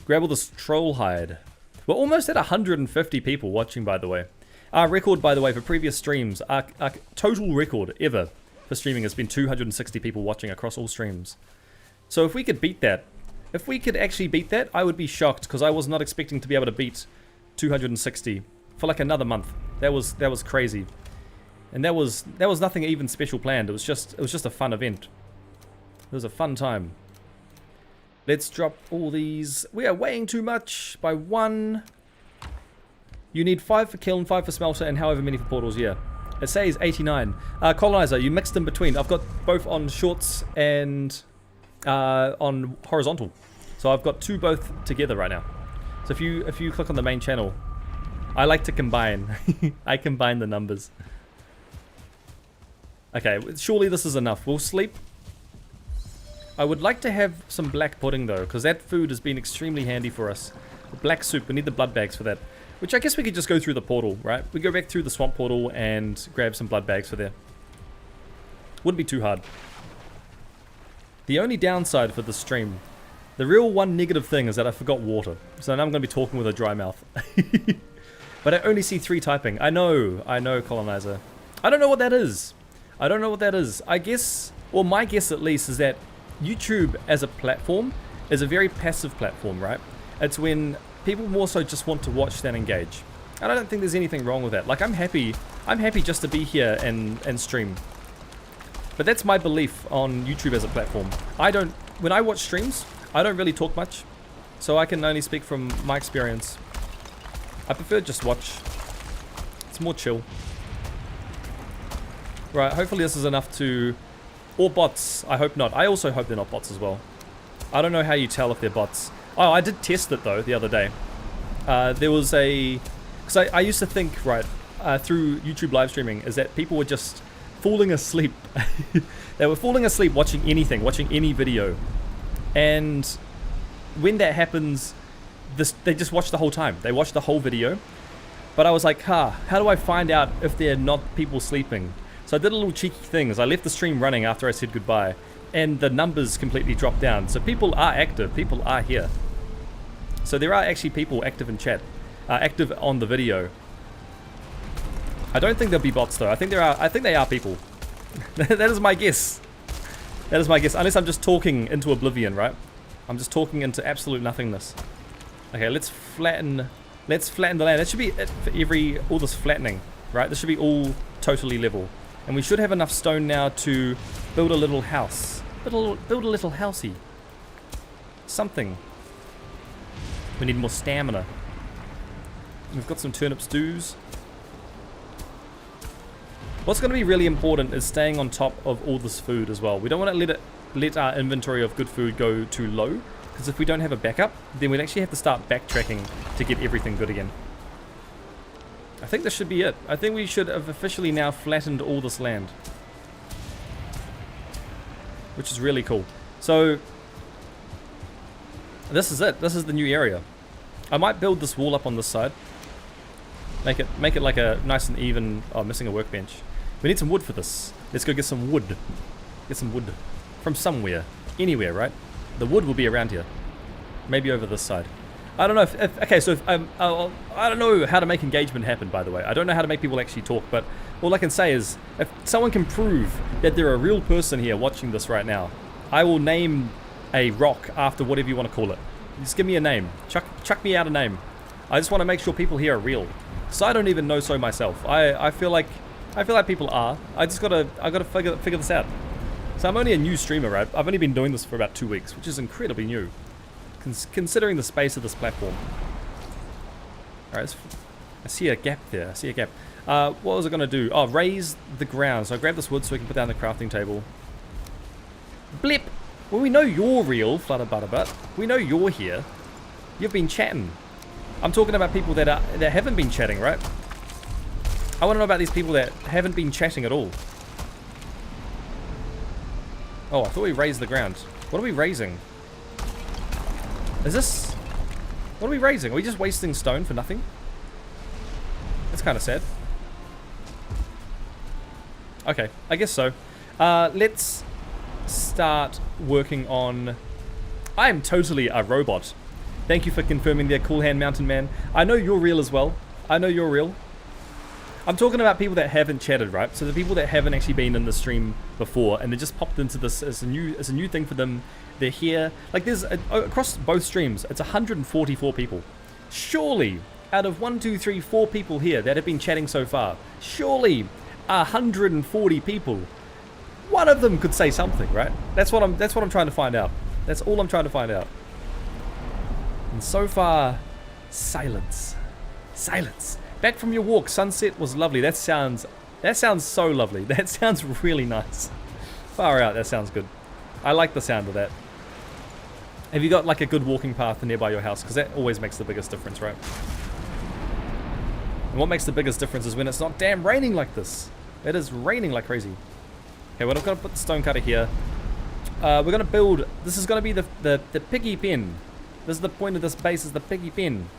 Grab all this troll hide. We're almost at 150 people watching, by the way. Our record, by the way, for previous streams, our total record ever for streaming has been 260 people watching across all streams. So if we could beat that, if we could actually beat that, I would be shocked because I was not expecting to be able to beat 260 for like another month. That was crazy. And there was nothing even special planned. It was just a fun event. It was a fun time. Let's drop all these. We are weighing too much by 1. You need 5 for kiln, 5 for smelter, and however many for portals, yeah. It says 89. Colonizer, you mixed in between. I've got both on shorts and on horizontal. So I've got 2 both together right now. So if you click on the main channel, I like to combine. I combine the numbers. Okay, surely this is enough. We'll sleep. I would like to have some black pudding though, because that food has been extremely handy for us. The black soup, we need the blood bags for that. Which I guess we could just go through the portal, right? We go back through the swamp portal and grab some blood bags for there. Wouldn't be too hard. The only downside for the stream, the real one negative thing is that I forgot water. So now I'm going to be talking with a dry mouth. But I only see 3 typing. I know, Colonizer. I don't know what that is. I don't know what that is. I guess, or my guess at least, is that YouTube as a platform is a very passive platform, right? It's when people more so just want to watch than engage. And I don't think there's anything wrong with that. Like I'm happy just to be here and stream. But that's my belief on YouTube as a platform. When I watch streams, I don't really talk much. So I can only speak from my experience. I prefer just watch. It's more chill. Right, hopefully this is enough to... Or bots. I hope not. I also hope they're not bots as well. I don't know how you tell if they're bots. Oh, I did test it though the other day. There was a... Because I used to think, right, through YouTube live streaming, is that people were just falling asleep. They were falling asleep watching anything, watching any video. And when that happens, they just watch the whole time. They watch the whole video. But I was like, how do I find out if they're not people sleeping? So I did a little cheeky thing. I left the stream running after I said goodbye. And the numbers completely dropped down. So people are active. People are here. So there are actually people active in chat. active on the video. I don't think there'll be bots though. I think they are people. That is my guess. That is my guess. Unless I'm just talking into oblivion, right? I'm just talking into absolute nothingness. Okay, let's flatten the land. That should be it for all this flattening, right? This should be all totally level. And we should have enough stone now to build a little house. Build a little housey. Something. We need more stamina. We've got some turnip stews. What's going to be really important is staying on top of all this food as well. We don't want to let our inventory of good food go too low, because if we don't have a backup, then we'd actually have to start backtracking to get everything good again. I think this should be it. I think we should have officially now flattened all this land, which is really cool. So this is it. This is the new area. I might build this wall up on this side. Make it like a nice and even. Oh, I'm missing a workbench. We need some wood for this. Let's go get some wood. Get some wood from somewhere, anywhere, right? The wood will be around here. Maybe over this side. I don't know if okay. So if, I don't know how to make engagement happen. By the way, I don't know how to make people actually talk. But all I can say is, if someone can prove that they're a real person here watching this right now, I will name a rock after whatever you want to call it. Just give me a name. Chuck me out a name. I just want to make sure people here are real. So I don't even know so myself. I feel like people are. I gotta figure this out. So I'm only a new streamer, right? I've only been doing this for about 2 weeks, which is incredibly new, considering the space of this platform. All right, I see a gap there. I see a gap. What was I gonna do? Oh, raise the ground. So I grab this wood so we can put down the crafting table. Blip. Well, we know you're real, Flutter Butterbutt. We know you're here. You've been chatting. I'm talking about people that haven't been chatting, right? I want to know about these people that haven't been chatting at all. Oh, I thought we raised the ground. What are we raising? Is this... What are we raising? Are we just wasting stone for nothing? That's kind of sad. Okay, I guess so. Let's start working on... I am totally a robot. Thank you for confirming there, Cool Hand Mountain Man. I know you're real as well. I know you're real. I'm talking about people that haven't chatted, right? So the people that haven't actually been in the stream before, and they just popped into this as a new thing for them. They're here. Like there's across both streams, it's 144 people. Surely, out of 1, 2, 3, 4 people here that have been chatting so far, surely 140 people, one of them could say something, right? That's what I'm trying to find out. That's all I'm trying to find out. And so far, silence. Silence. Back from your walk, sunset was lovely. That sounds so lovely. That sounds really nice. Far out, that sounds good. I like the sound of that. Have you got like a good walking path nearby your house? Because that always makes the biggest difference, right? And what makes the biggest difference is when it's not damn raining like this. It is raining like crazy. Okay, we're not going to put the stone cutter here. We're going to build... This is going to be the piggy pen. This is the point of this base, is the piggy pen.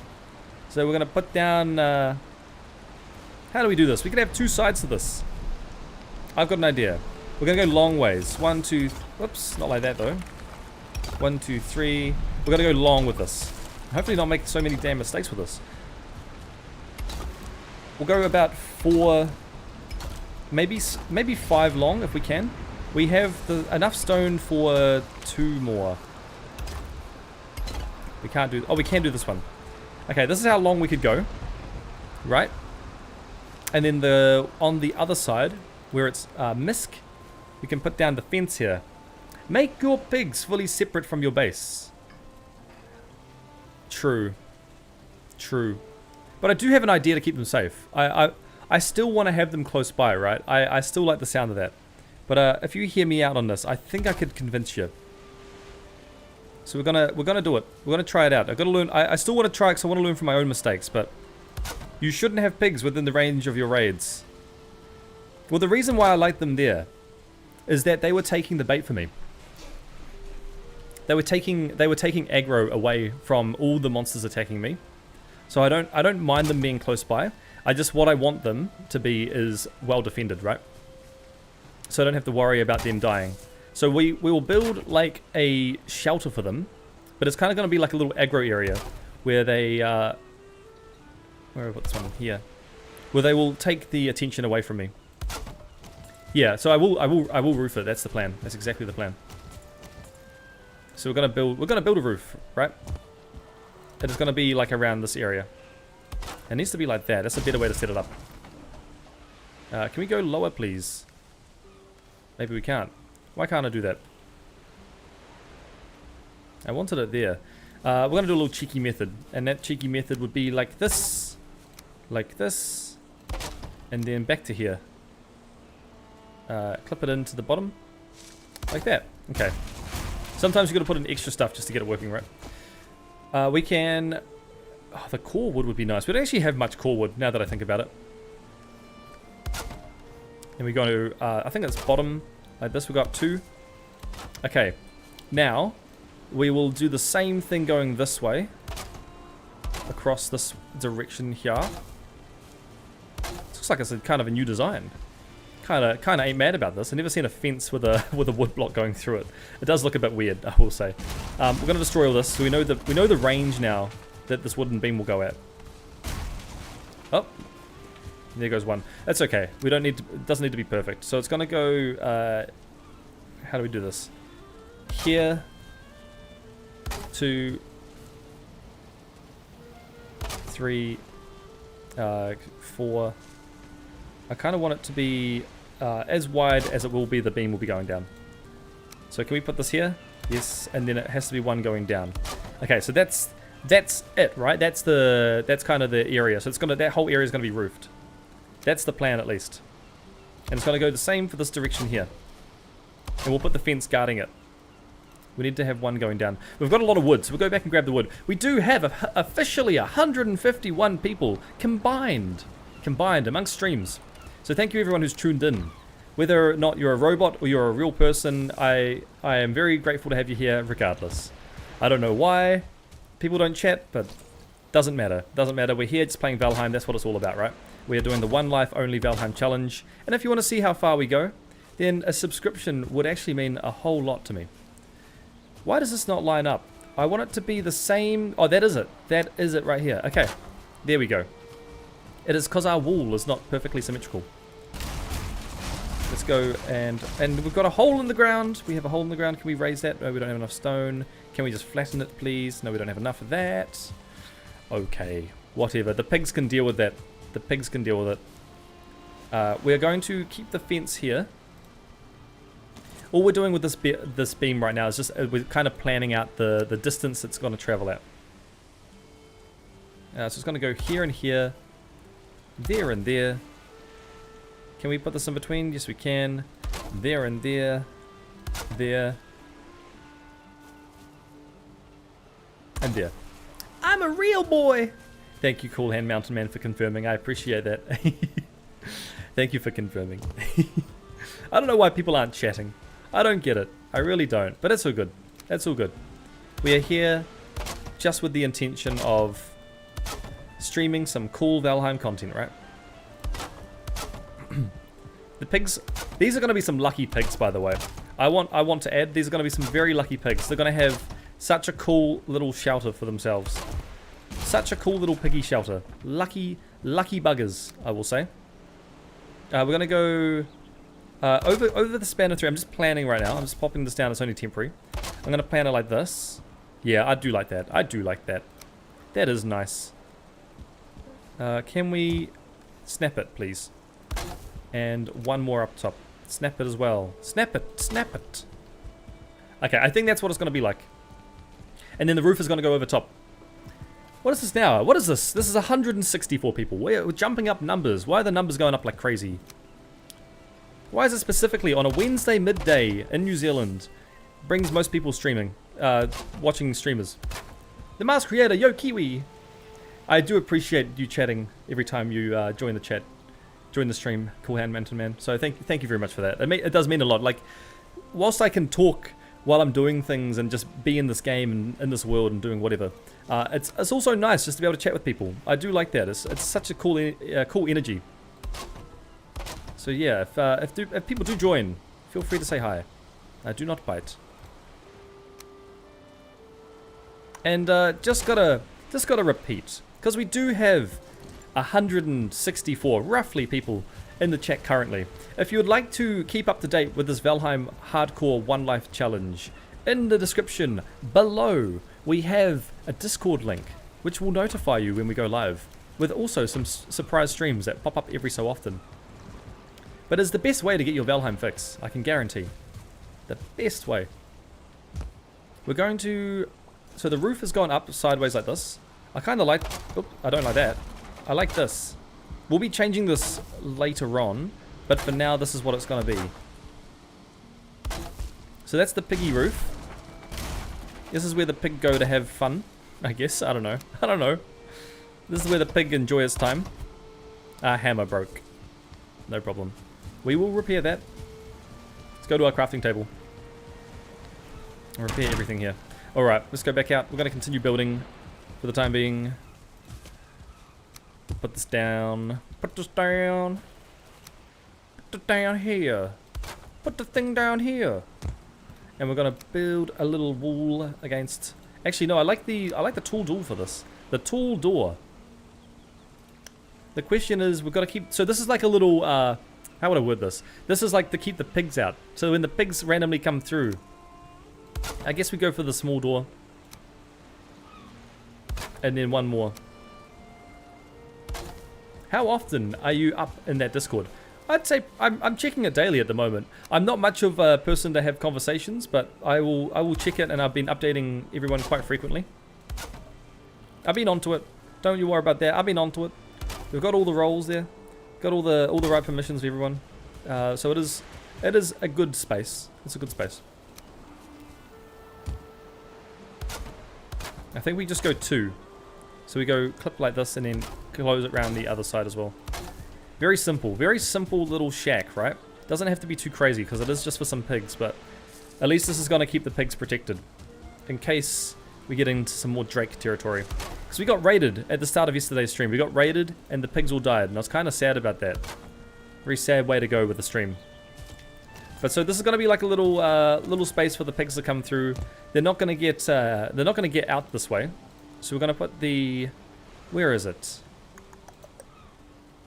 So we're going to put down... how do we do this? We could have 2 sides to this. I've got an idea. We're going to go long ways. 1, 2... Whoops, not like that though. 1, 2, 3. We're going to go long with this. Hopefully not make so many damn mistakes with this. We'll go about 4... Maybe 5 long if we can. We have enough stone for 2 more. We can't do... Oh, we can do this one. Okay, this is how long we could go. Right? And then on the other side, where it's misc, we can put down the fence here. Make your pigs fully separate from your base. True. True. But I do have an idea to keep them safe. I still want to have them close by, right? I still like the sound of that. But if you hear me out on this, I think I could convince you. So we're gonna do it. We're gonna try it out. I've got to learn. I still want to try because I want to learn from my own mistakes. But you shouldn't have pigs within the range of your raids. Well, the reason why I like them there is that they were taking the bait for me. They were taking aggro away from all the monsters attacking me. So I don't mind them being close by. What I want them to be is well defended, right? So I don't have to worry about them dying. So we will build like a shelter for them, but it's kind of going to be like a little aggro area where they Where have I put this one? Here. Where they will take the attention away from me. Yeah, so I will roof it. That's the plan. That's exactly the plan. So we're gonna build a roof, right? It is gonna be like around this area. It needs to be like that. That's a better way to set it up. Can we go lower, please? Maybe we can't. Why can't I do that? I wanted it there. We're gonna do a little cheeky method, and that cheeky method would be like this, and then back to here. Clip it into the bottom, like that. Okay. Sometimes you got to put in extra stuff just to get it working right. We can. Oh, the core wood would be nice. We don't actually have much core wood now that I think about it. And we go to. I think it's bottom like this. We got 2. Okay. Now we will do the same thing going this way across this direction here. This looks like it's a kind of a new design. Kind of ain't mad about this. I've never seen a fence with a wood block going through it. It does look a bit weird, I will say. We're going to destroy all this, so we know the range now that this wooden beam will go at. Oh, there goes one. That's okay. We don't need to. It doesn't need to be perfect. So it's going to go. How do we do this? Here. 2, 3, 4. I kind of want it to be as wide as it will be. The beam will be going down. So can we put this here? Yes, and then it has to be one going down. Okay, so that's it, right? That's kind of the area. So that whole area is gonna be roofed. That's the plan at least. And it's gonna go the same for this direction here. And we'll put the fence guarding it. We need to have one going down. We've got a lot of wood, so we'll go back and grab the wood. We do have officially 151 people combined amongst streams. So thank you everyone who's tuned in. Whether or not you're a robot or you're a real person, I am very grateful to have you here regardless. I don't know why people don't chat, but doesn't matter. Doesn't matter. We're here just playing Valheim. That's what it's all about, right? We are doing the one life only Valheim challenge. And if you want to see how far we go, then a subscription would actually mean a whole lot to me. Why does this not line up? I want it to be the same. Oh, that is it. That is it right here. Okay. There we go. It is because our wall is not perfectly symmetrical. Let's go and we've got a hole in the ground. We have a hole in the ground. Can we raise that? No, we don't have enough stone. Can we just flatten it, please? No, we don't have enough of that. Okay. Whatever. The pigs can deal with that. The pigs can deal with it. We're going to keep the fence here. All we're doing with this beam right now is just we're kind of planning out the distance it's going to travel at. So it's going to go here and here, there and there. Can we put this in between? Yes, we can. There and there, there, and there. I'm a real boy. Thank you, Cool Hand Mountain Man, for confirming. I appreciate that. Thank you for confirming. I don't know why people aren't chatting. I don't get it. I really don't. But it's all good. That's all good. We are here just with the intention of streaming some cool Valheim content, right? The pigs, these are going to be some lucky pigs, by the way. I want to add, these are going to be some very lucky pigs. They're going to have such a cool little shelter for themselves. Such a cool little piggy shelter. Lucky buggers, I will say. We're going to go over the span of 3. I'm just planning right now. I'm just popping this down. It's only temporary. I'm going to plan it like this. Yeah, I do like that. I do like that. That is nice. Can we snap it, please? And one more up top. Snap it as well. Snap it. Snap it. Okay, I think that's what it's going to be like. And then the roof is going to go over top. What is this now? What is this? This is 164 people. We're jumping up numbers. Why are the numbers going up like crazy? Why is it specifically on a Wednesday midday in New Zealand? Brings most people streaming. Watching streamers. The Mask Creator, yo Kiwi! I do appreciate you chatting every time you join the chat. Join the stream, Cool Hand Mountain Man. So thank you very much for that. It does mean a lot. Like, whilst I can talk while I'm doing things and just be in this game and in this world and doing whatever, it's also nice just to be able to chat with people. I do like that. It's such a cool cool energy. So yeah, if people do join, feel free to say hi. I do not bite. And just gotta repeat, because we do have 164, roughly, people in the chat currently. If you would like to keep up to date with this Valheim Hardcore One Life Challenge, in the description below we have a Discord link which will notify you when we go live, with also some surprise streams that pop up every so often. But it's the best way to get your Valheim fix, I can guarantee. The best way. We're going to... So the roof has gone up sideways like this. I kind of like... Oops, I don't like that. I like this. We'll be changing this later on, but for now this is what it's going to be. So that's the piggy roof. This is where the pig go to have fun, I guess. I don't know. I don't know. This is where the pig enjoy his time. Our hammer broke. No problem. We will repair that. Let's go to our crafting table. And repair everything here. Alright, let's go back out. We're going to continue building for the time being. Put this down. Put this down. Put it down here. Put the thing down here. And we're going to build a little wall against... Actually, no, I like the tall door for this. The tall door. The question is, we've got to keep... So this is like a little... how would I word this? This is like to keep the pigs out. So when the pigs randomly come through, I guess we go for the small door. And then one more. How often are you up in that Discord? I'd say I'm checking it daily at the moment. I'm not much of a person to have conversations, but I will check it, and I've been updating everyone quite frequently. I've been onto it. Don't you worry about that. I've been onto it. We've got all the roles there. Got all the right permissions for everyone. So it is a good space. It's a good space. I think we just go 2. So we go clip like this and then close it around the other side as well. Very simple little shack, right? Doesn't have to be too crazy because it is just for some pigs, but at least this is going to keep the pigs protected in case we get into some more Drake territory. Because we got raided at the start of yesterday's stream. We got raided and the pigs all died, and I was kind of sad about that. Very sad way to go with the stream. But so this is going to be like a little space for the pigs to come through. They're not going to get out this way. So we're going to put the... Where is it?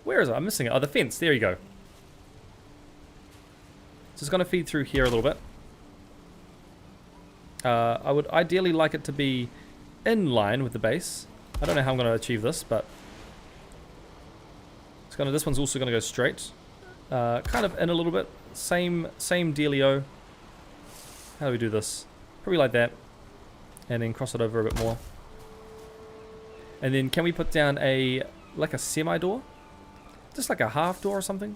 Where is it? I'm missing it. Oh, the fence. There you go. So it's going to feed through here a little bit. I would ideally like it to be in line with the base. I don't know how I'm going to achieve this, but it's going to. This one's also going to go straight, kind of in a little bit. Same dealio. How do we do this? Probably like that, and then cross it over a bit more. And then can we put down a semi door? Just like a half door or something.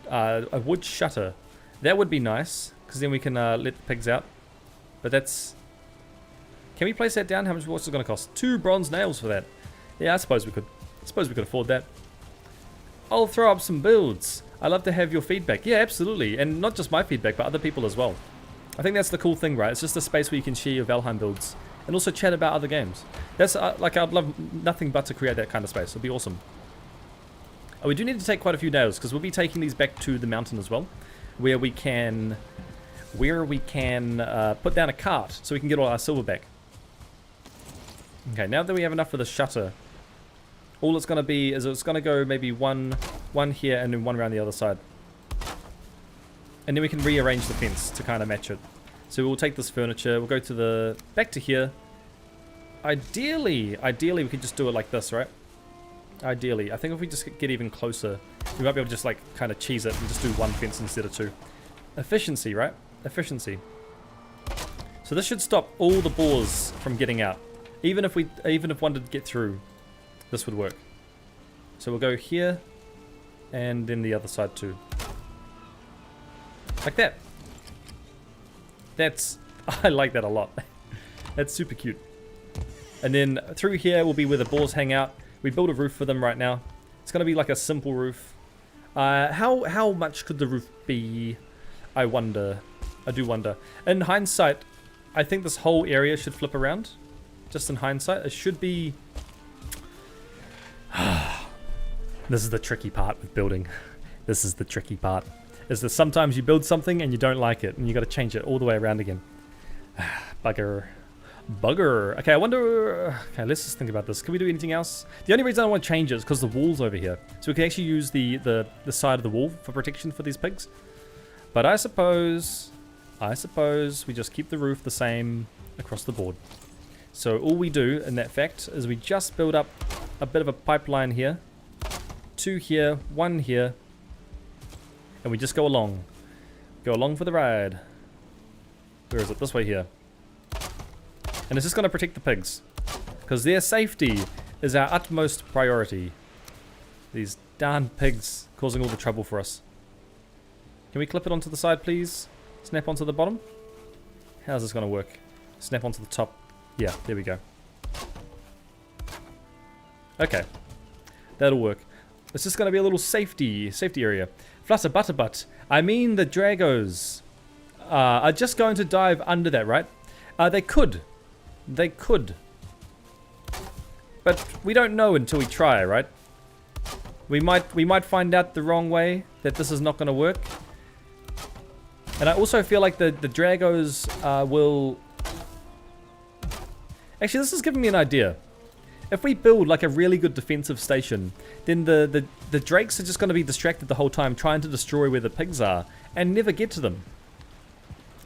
A wood shutter. That would be nice, because then we can let the pigs out. But that's... Can we place that down? What's it going to cost? 2 bronze nails for that. Yeah, I suppose we could. I suppose we could afford that. I'll throw up some builds. I love to have your feedback. Yeah, absolutely. And not just my feedback, but other people as well. I think that's the cool thing, right? It's just a space where you can share your Valheim builds. And also chat about other games. That's like, I'd love nothing but to create that kind of space. It'd be awesome. Oh, we do need to take quite a few nails, because we'll be taking these back to the mountain as well, where we can put down a cart so we can get all our silver back. Okay, now that we have enough for the shutter, all it's going to be is it's going to go maybe one here and then one around the other side. And then we can rearrange the fence to kind of match it. So we'll take this furniture, we'll go to the back to here. Ideally we could just do it like this, right? Ideally, I think if we just get even closer, we might be able to just like kind of cheese it and just do one fence instead of 2. Efficiency, right? Efficiency. So this should stop all the boars from getting out. Even if one did get through, this would work. So we'll go here, and then the other side too. Like that. That's... I like that a lot. That's super cute. And then through here will be where the boars hang out. We build a roof for them right now. It's going to be like a simple roof. How much could the roof be? I wonder. I do wonder. In hindsight, I think this whole area should flip around. Just in hindsight, it should be... This is the tricky part with building. This is the tricky part. Is that sometimes you build something and you don't like it, and you got to change it all the way around again. Bugger. Bugger. Okay, I wonder... Okay, let's just think about this. Can we do anything else? The only reason I want to change it is because the wall's over here. So we can actually use the side of the wall for protection for these pigs. But I suppose we just keep the roof the same across the board. So all we do in that fact is we just build up a bit of a pipeline here. 2 here, 1 here. And we just go along. Go along for the ride. Where is it? This way here. And it's just going to protect the pigs. Because their safety is our utmost priority. These darn pigs causing all the trouble for us. Can we clip it onto the side, please? Snap onto the bottom? How's this going to work? Snap onto the top. Yeah, there we go. Okay. That'll work. It's just going to be a little safety area. Flutter butterbutt. I mean the Dragos are just going to dive under that, right? They could. They could. But we don't know until we try, right? We might find out the wrong way, that this is not going to work. And I also feel like the Dragos will... Actually, this is giving me an idea. If we build like a really good defensive station, then the drakes are just going to be distracted the whole time trying to destroy where the pigs are and never get to them.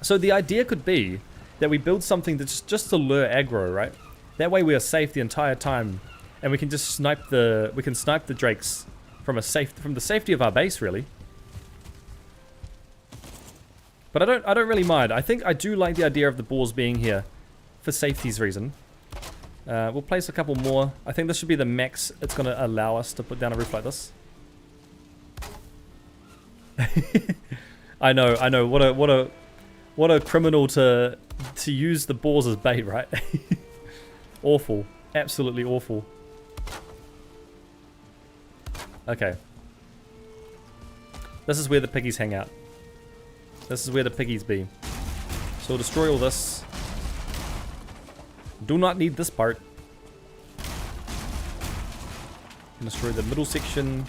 So the idea could be that we build something that's just to lure aggro, right? That way we are safe the entire time, and we can just snipe the drakes from the safety of our base, really. But I don't really mind. I think I do like the idea of the boars being here for safety's reason. We'll place a couple more. I think this should be the max it's going to allow us to put down a roof like this. I know. What a criminal to use the boars as bait, right? Awful. Absolutely awful. Okay. This is where the piggies hang out. This is where the piggies be. So we'll destroy all this. Do not need this part. And destroy the middle section.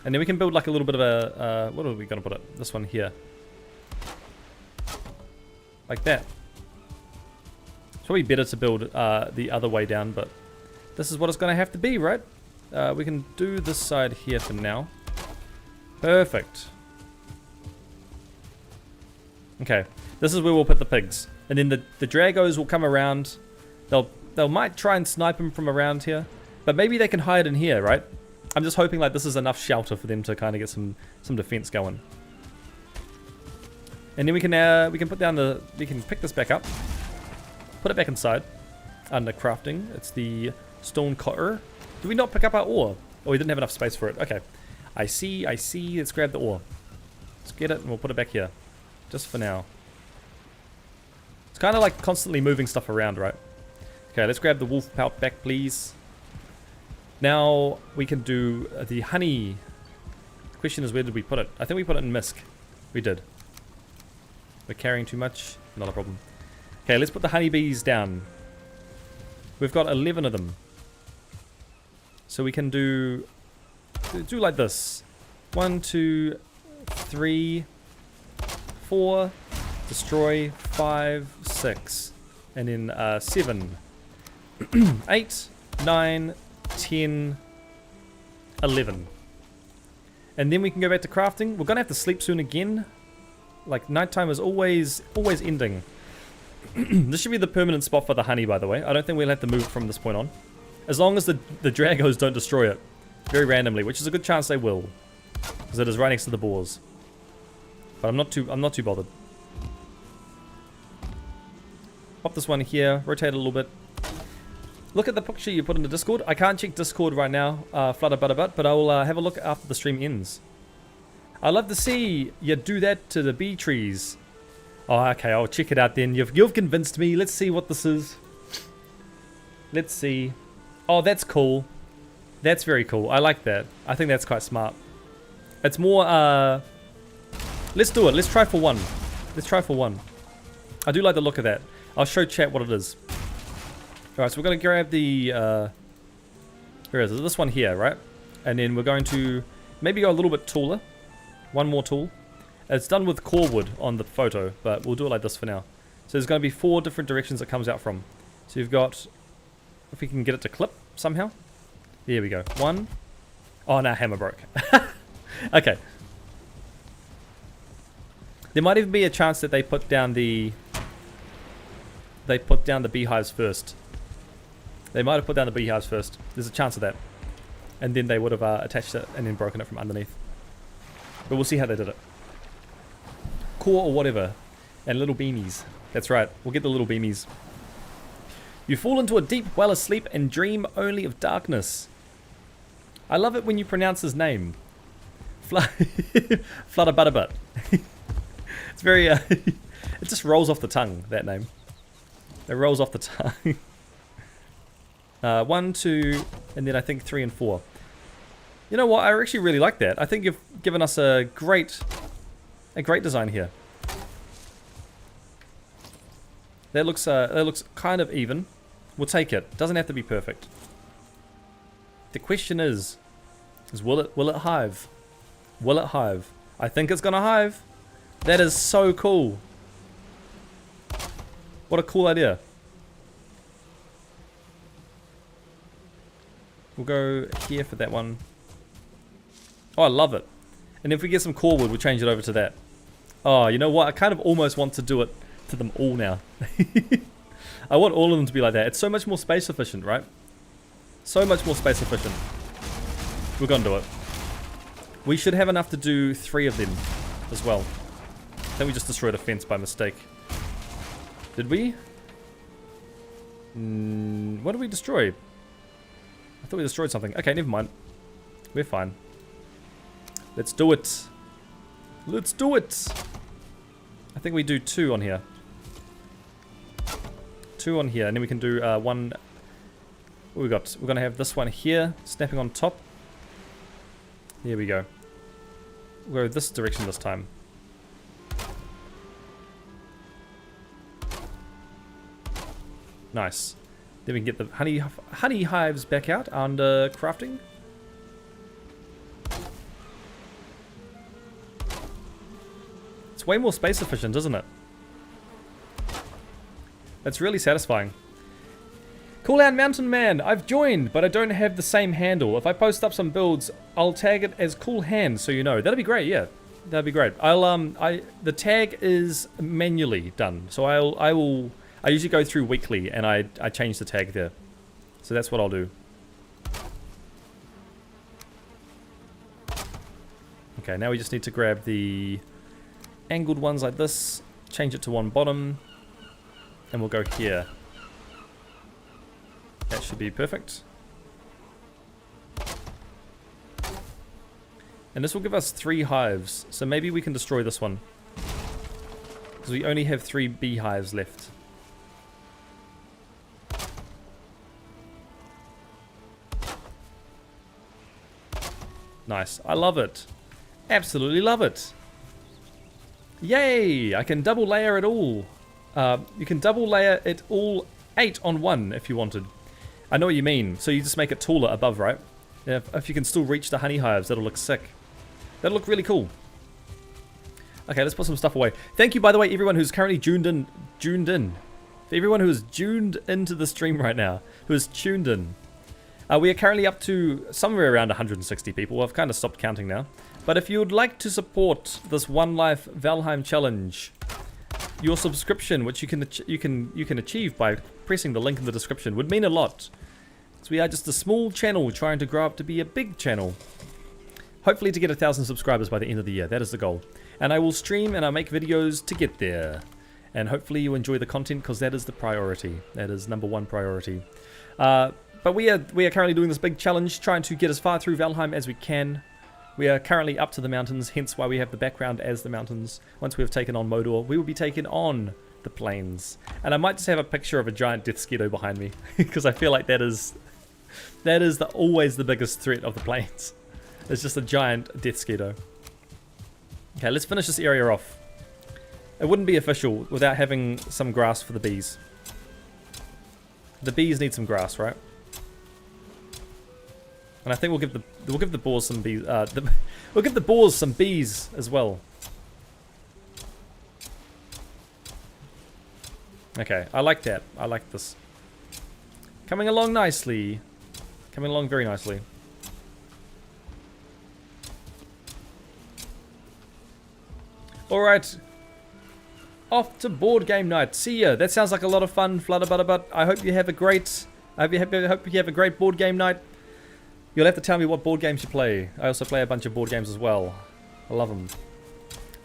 And then we can build like a little bit of a... what are we going to put it? This one here. Like that. It's probably better to build the other way down, but this is what it's going to have to be, right? We can do this side here for now. Perfect. Okay, this is where we'll put the pigs. And then the Dragos will come around. They'll might try and snipe them from around here. But maybe they can hide in here, right? I'm just hoping like this is enough shelter for them to kind of get some defense going. And then we can put down we can pick this back up. Put it back inside. Under crafting. It's the stone cutter. Did we not pick up our ore? Oh, we didn't have enough space for it. Okay. I see. Let's grab the ore. Let's get it and we'll put it back here. Just for now. It's kind of like constantly moving stuff around, right? Okay, let's grab the wolf pout back, please. Now we can do the honey. The question is, where did we put it? I think we put it in Misk. We did. We're carrying too much. Not a problem. Okay, let's put the honeybees down. We've got 11 of them. So we can do like this. 1, 2, 3, 4, destroy, 5, 6, and then 7, 8, 9, 10, 11. And then we can go back to crafting. We're gonna have to sleep soon again. Like nighttime is always ending. This should be the permanent spot for the honey, by the way. I don't think we'll have to move from this point on, as long as the Dragos don't destroy it very randomly, which is a good chance they will, because it is right next to the boars. But I'm not too bothered. Pop this one here, rotate it a little bit. Look at the picture you put in the Discord. I can't check Discord right now, Flutter Butterbutt, but I will have a look after the stream ends. I'd love to see you do that to the bee trees. Oh, okay, I'll check it out then. You've convinced me. Let's see what this is. Let's see. Oh, that's cool. That's very cool. I like that. I think that's quite smart. It's more, let's do it. Let's try for one. Let's try for one. I do like the look of that. I'll show chat what it is. Alright, so we're going to grab the, where is it? This one here, right? And then we're going to maybe go a little bit taller. One more tool. It's done with core wood on the photo, but we'll do it like this for now. So there's going to be 4 different directions it comes out from. So you've got, if we can get it to clip somehow. There we go. 1. Oh, no, hammer broke. Okay. There might even be a chance that they put down the beehives first. They might have put down the beehives first. There's a chance of that. And then they would have attached it and then broken it from underneath. But we'll see how they did it. Core or whatever. And little beamies. That's right. We'll get the little beamies. You fall into a deep well of sleep and dream only of darkness. I love it when you pronounce his name. Flutterbutterbutt. It's very, it just rolls off the tongue, that name. It rolls off the tongue. 1, 2, and then I think 3 and 4. You know what? I actually really like that. I think you've given us a great design here. That looks kind of even. We'll take it. Doesn't have to be perfect. The question is will it hive? Will it hive? I think it's gonna hive. That is so cool. What a cool idea. We'll go here for that one. Oh, I love it. And if we get some core wood, we'll change it over to that. Oh, you know what? I kind of almost want to do it to them all now. I want all of them to be like that. It's so much more space efficient, right? So much more space efficient. We're gonna do it. We should have enough to do 3 of them as well. I think we just destroyed a fence by mistake. Did we? What did we destroy? I thought we destroyed something. Okay, never mind. We're fine. Let's do it. Let's do it. I think we do 2 on here. 2 on here, and then we can do 1. What we got? We're gonna have this one here, snapping on top. Here we go. We'll go this direction this time. Nice. Then we can get the honey hives back out under crafting. It's way more space efficient, isn't it? That's really satisfying. Call out Mountain Man, I've joined, but I don't have the same handle. If I post up some builds, I'll tag it as Cool Hands so you know. That'd be great, yeah. That'd be great. The tag is manually done, so I usually go through weekly and I change the tag there. So that's what I'll do. Okay, now we just need to grab the angled ones like this, change it to one bottom, and we'll go here. That should be perfect. And this will give us 3 hives, so maybe we can destroy this one. Because we only have 3 beehives left. Nice. I love it. Absolutely love it. Yay! I can double layer it all. You can double layer it all 8 on 1 if you wanted. I know what you mean. So you just make it taller above, right? Yeah, if you can still reach the honey hives, that'll look sick. That'll look really cool. Okay, let's put some stuff away. Thank you, by the way, everyone who's currently tuned in. For everyone who is tuned into the stream right now, who is tuned in. We are currently up to somewhere around 160 people. I've kind of stopped counting now. But if you would like to support this One Life Valheim challenge, your subscription, which you can achieve by pressing the link in the description, would mean a lot. So we are just a small channel trying to grow up to be a big channel. Hopefully to get 1,000 subscribers by the end of the year. That is the goal. And I will stream and I'll make videos to get there. And hopefully you enjoy the content because that is the priority. That is #1 priority. But we are currently doing this big challenge, trying to get as far through Valheim as we can. We are currently up to the mountains, hence why we have the background as the mountains. Once we have taken on Modor, we will be taken on the plains. And I might just have a picture of a giant death skeeto behind me, because I feel like that is always the biggest threat of the plains. It's just a giant death skeeto. Okay, let's finish this area off. It wouldn't be official without having some grass for the bees. The bees need some grass, right? And I think we'll give the boars some bees. We'll give the boars some bees as well. Okay, I like that. I like this. Coming along nicely. Coming along very nicely. Alright. Off to board game night. See ya. That sounds like a lot of fun, Flutterbutterbutt. I hope you have a great... I hope you have a great board game night. You'll have to tell me what board games you play. I also play a bunch of board games as well. I love them.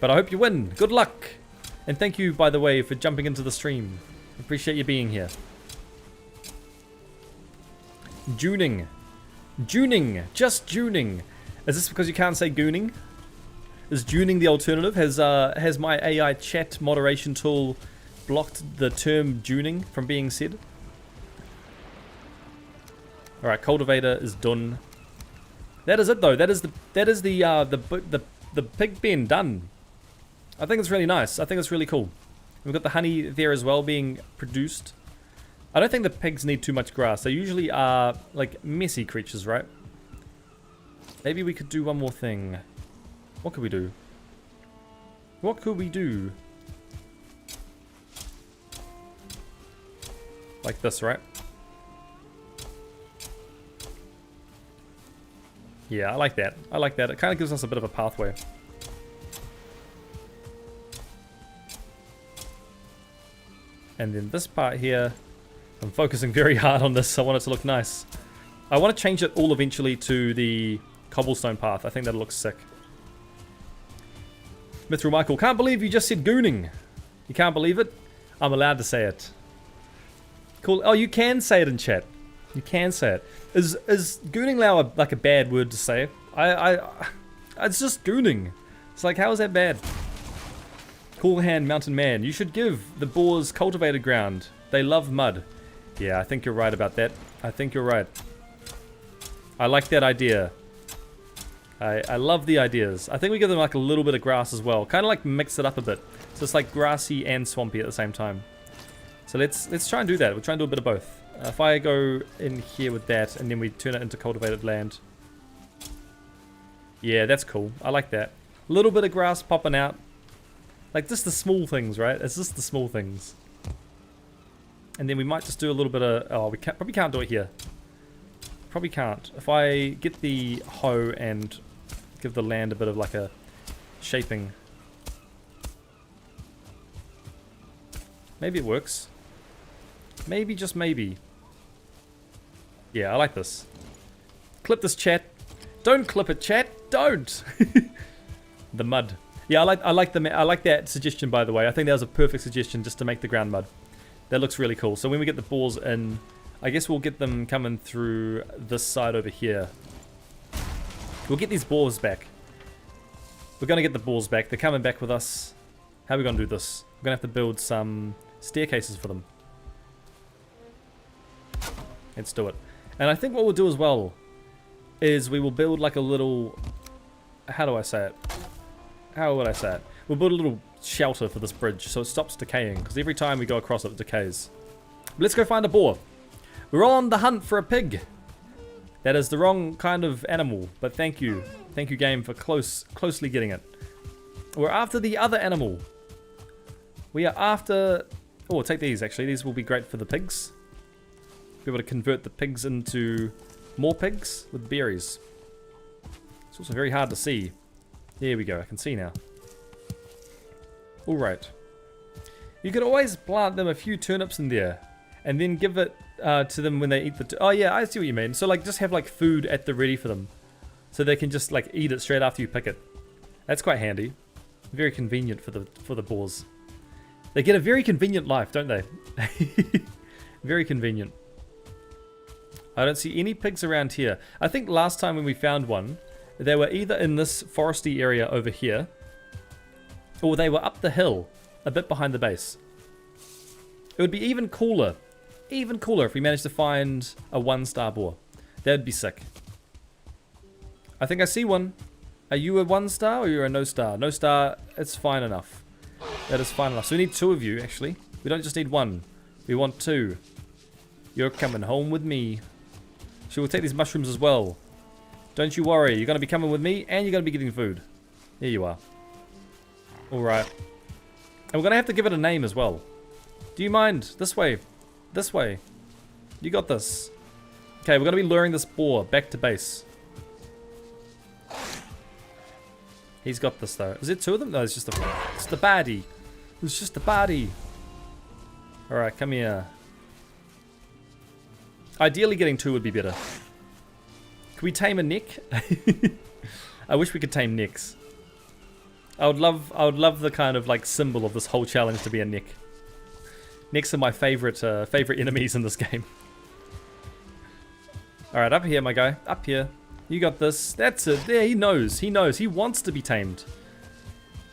But I hope you win. Good luck. And thank you, by the way, for jumping into the stream. Appreciate you being here. Juning. Juning. Just juning. Is this because you can't say gooning? Is juning the alternative? Has my AI chat moderation tool blocked the term juning from being said? Alright, cultivator is done. That is it though. That is the pig pen done. I think it's really nice. I think it's really cool. We've got the honey there as well being produced. I don't think the pigs need too much grass. They usually are like messy creatures, right? Maybe we could do one more thing. What could we do? What could we do? Like this, right? Yeah, I like that. I like that. It kind of gives us a bit of a pathway. And then this part here, I'm focusing very hard on this. I want it to look nice. I want to change it all eventually to the cobblestone path. I think that'll look sick. Mithril Michael, can't believe you just said gooning. You can't believe it? I'm allowed to say it. Cool. Oh, you can say it in chat. You can say it. Is gooning now like a bad word to say? It's just gooning. It's like, how is that bad? Cool Hand Mountain Man, you should give the boars cultivated ground. They love mud. Yeah, I think you're right about that. I think you're right. I like that idea. I love the ideas. I think we give them like a little bit of grass as well. Kind of like mix it up a bit. So it's like grassy and swampy at the same time. So let's try and do that. We'll try and do a bit of both. If I go in here with that and then we turn it into cultivated land. Yeah, that's cool. I like that. A little bit of grass popping out. Like just the small things, right? It's just the small things. And then we might just do a little bit of... Oh, we probably can't do it here. Probably can't. If I get the hoe and give the land a bit of like a shaping. Maybe it works. Maybe, just maybe. Yeah, I like this. Clip this, chat. Don't clip it, chat. Don't. The mud. Yeah, I like that suggestion, by the way. I think that was a perfect suggestion just to make the ground mud. That looks really cool. So when we get the balls in, I guess we'll get them coming through this side over here. We'll get these balls back. We're going to get the balls back. They're coming back with us. How are we going to do this? We're going to have to build some staircases for them. Let's do it. And I think what we'll do as well is we will build like a little... How do I say it? How would I say it? We'll build a little shelter for this bridge so it stops decaying. Because every time we go across it, it decays. But let's go find a boar. We're on the hunt for a pig. That is the wrong kind of animal. But thank you. Thank you, game, for closely getting it. We're after the other animal. We are after... Oh, we'll take these, actually. These will be great for the pigs. Be able to convert the pigs into more pigs with berries. It's also very hard to see. There we go, I can see now. Alright. You could always plant them a few turnips in there. And then give it to them when they eat the... Oh yeah, I see what you mean. So like just have like food at the ready for them. So they can just like eat it straight after you pick it. That's quite handy. Very convenient for the boars. They get a very convenient life, don't they? Very convenient. I don't see any pigs around here. I think last time when we found one, they were either in this foresty area over here, or they were up the hill, a bit behind the base. It would be even cooler if we managed to find a 1-star boar. That would be sick. I think I see one. Are you a 1-star or you're a no-star? No-star, it's fine enough. That is fine enough. So we need 2 of you, actually. We don't just need 1. We want 2. You're coming home with me. So we'll take these mushrooms as well. Don't you worry. You're going to be coming with me and you're going to be getting food. There you are. Alright. And we're going to have to give it a name as well. Do you mind? This way. This way. You got this. Okay, we're going to be luring this boar back to base. He's got this though. Is it two of them? No, it's just the baddie. It's just the baddie. Alright, come here. Ideally getting two would be better. Can we tame a neck? I wish we could tame necks. I would love the kind of like symbol of this whole challenge to be a neck. Necks are my favorite enemies in this game. Alright, up here, my guy. Up here. You got this. That's it. There, he knows. He knows. He wants to be tamed.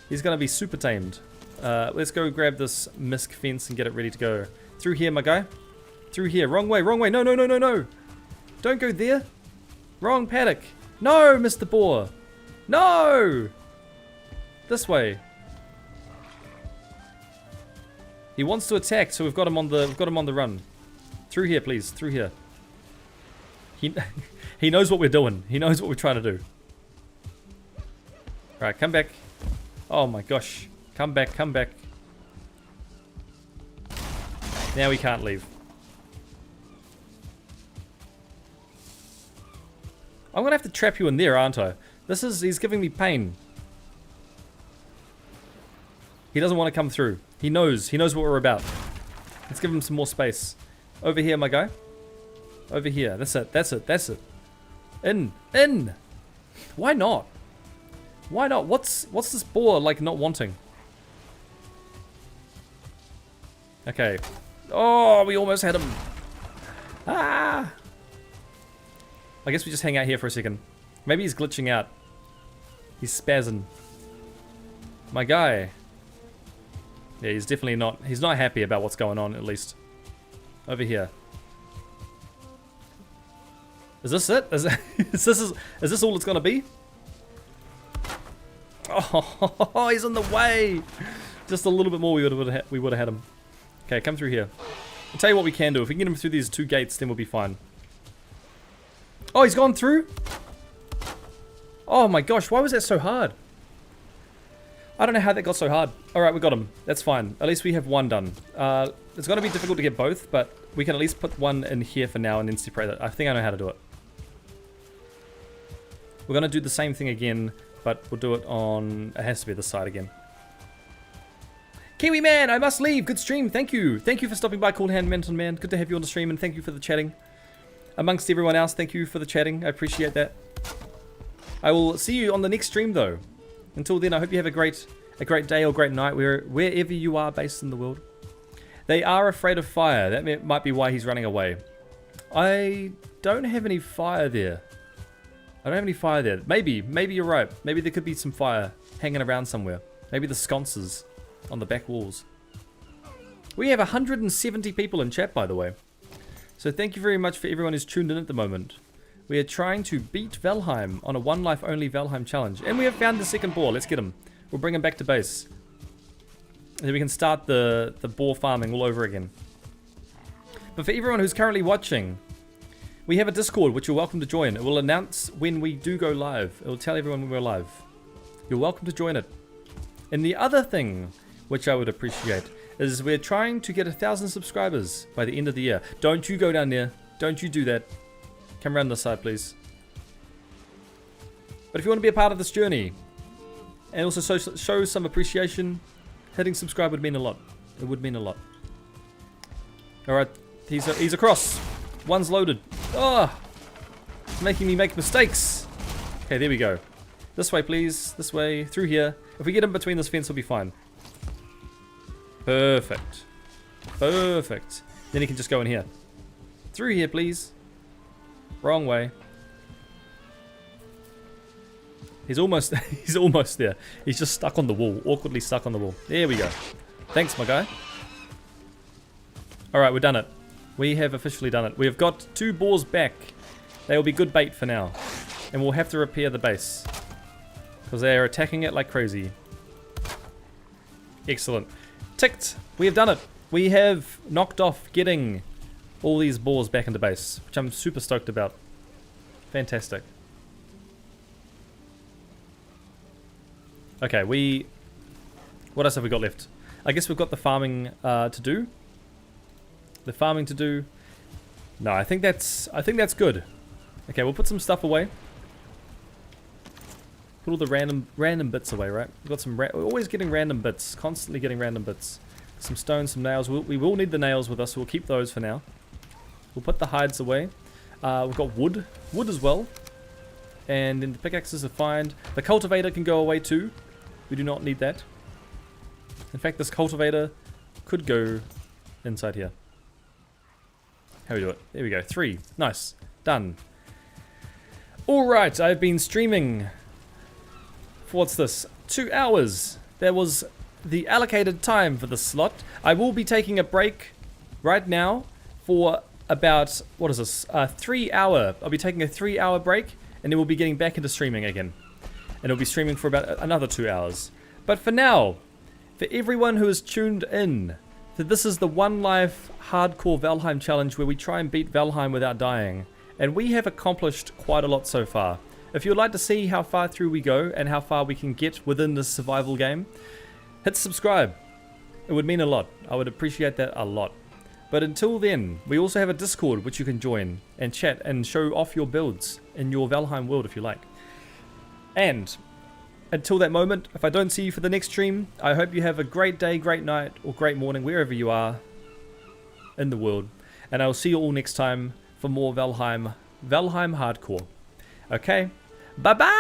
He's gonna be super tamed. Let's go grab this misc fence and get it ready to go. Through here, my guy. Through here. Wrong way, wrong way. No, no, no, no, no. Don't go there. Wrong paddock. No, Mr. Boar. No! This way. He wants to attack, so we've got him on the run. Through here, please. Through here. He knows what we're doing. He knows what we're trying to do. Alright, come back. Oh my gosh. Come back, come back. Now we can't leave. I'm gonna have to trap you in there, aren't I? He's giving me pain. He doesn't want to come through. He knows what we're about. Let's give him some more space. Over here, my guy. Over here. That's it, that's it, that's it. In. Why not? Why not? What's this boar like not wanting? Okay. Oh, we almost had him. Ah! I guess we just hang out here for a second. Maybe he's glitching out. He's spazzing. My guy. Yeah, he's definitely not. He's not happy about what's going on, at least. Over here. Is this it? Is this all it's gonna be? Oh, he's in the way. Just a little bit more, we would have had him. Okay, come through here. I'll tell you what we can do. If we can get him through these two gates, then we'll be fine. Oh, he's gone through? Oh my gosh, why was that so hard? I don't know how that got so hard. Alright, we got him. That's fine. At least we have one done. It's going to be difficult to get both, but we can at least put one in here for now and then separate it. I think I know how to do it. We're going to do the same thing again, but we'll do it on... It has to be this side again. Kiwi man, I must leave. Good stream. Thank you. Thank you for stopping by, Cool Hand Mental Man. Good to have you on the stream, and thank you for the chatting. Amongst everyone else, thank you for the chatting. I appreciate that. I will see you on the next stream, though. Until then, I hope you have a great day or great night wherever you are based in the world. They are afraid of fire. That might be why he's running away. I don't have any fire there. I don't have any fire there. Maybe you're right. Maybe there could be some fire hanging around somewhere. Maybe the sconces on the back walls. We have 170 people in chat, by the way. So thank you very much for everyone who's tuned in at the moment. We are trying to beat Valheim on a one life only Valheim challenge. And we have found the second boar. Let's get him. We'll bring him back to base. And then we can start the boar farming all over again. But for everyone who's currently watching, we have a Discord which you're welcome to join. It will announce when we do go live. It will tell everyone when we're live. You're welcome to join it. And the other thing which I would appreciate is we're trying to get 1,000 subscribers by the end of the year. Don't you go down there. Don't you do that. Come around this side, please. But if you want to be a part of this journey and also show some appreciation, hitting subscribe would mean a lot. It would mean a lot. Alright, he's across. One's loaded. Oh, it's making me make mistakes. Okay, there we go. This way, please. This way. Through here. If we get in between this fence, we'll be fine. Perfect. Perfect. Then he can just go in here. Through here, please. Wrong way. He's almost there. He's just stuck on the wall. Awkwardly stuck on the wall. There we go. Thanks, my guy. Alright, we've done it. We have officially done it. We have got 2 boars back. They will be good bait for now. And we'll have to repair the base. Because they are attacking it like crazy. Excellent. Ticked. We have done it. We have knocked off getting all these boars back into base, which I'm super stoked about. Fantastic. Okay, what else have we got left? I guess we've got the farming to do. the farming to do. No, I think that's good. Okay, we'll put some stuff away. Put all the random bits away, right? We've got some. We're always getting random bits, constantly getting random bits. Some stone, some nails. We will need the nails with us, so we'll keep those for now. We'll put the hides away. We've got wood as well, and then the pickaxes are fine. The cultivator can go away too. We do not need that. In fact, this cultivator could go inside here. How do we do it? There we go. 3. Nice. Done. Alright, I've been streaming for, what's this? 2 hours. There was the allocated time for the slot. I will be taking a break right now for about, what is this? 3 hour. I'll be taking a 3 hour break, and then we'll be getting back into streaming again. And I'll be streaming for about another 2 hours. But for now, for everyone who has tuned in, this is the One Life Hardcore Valheim Challenge where we try and beat Valheim without dying. And we have accomplished quite a lot so far. If you'd like to see how far through we go and how far we can get within this survival game, hit subscribe. It would mean a lot. I would appreciate that a lot. But until then, we also have a Discord which you can join and chat and show off your builds in your Valheim world if you like. And until that moment, if I don't see you for the next stream, I hope you have a great day, great night, or great morning, wherever you are in the world. And I'll see you all next time for more Valheim Hardcore. Okay, bye-bye!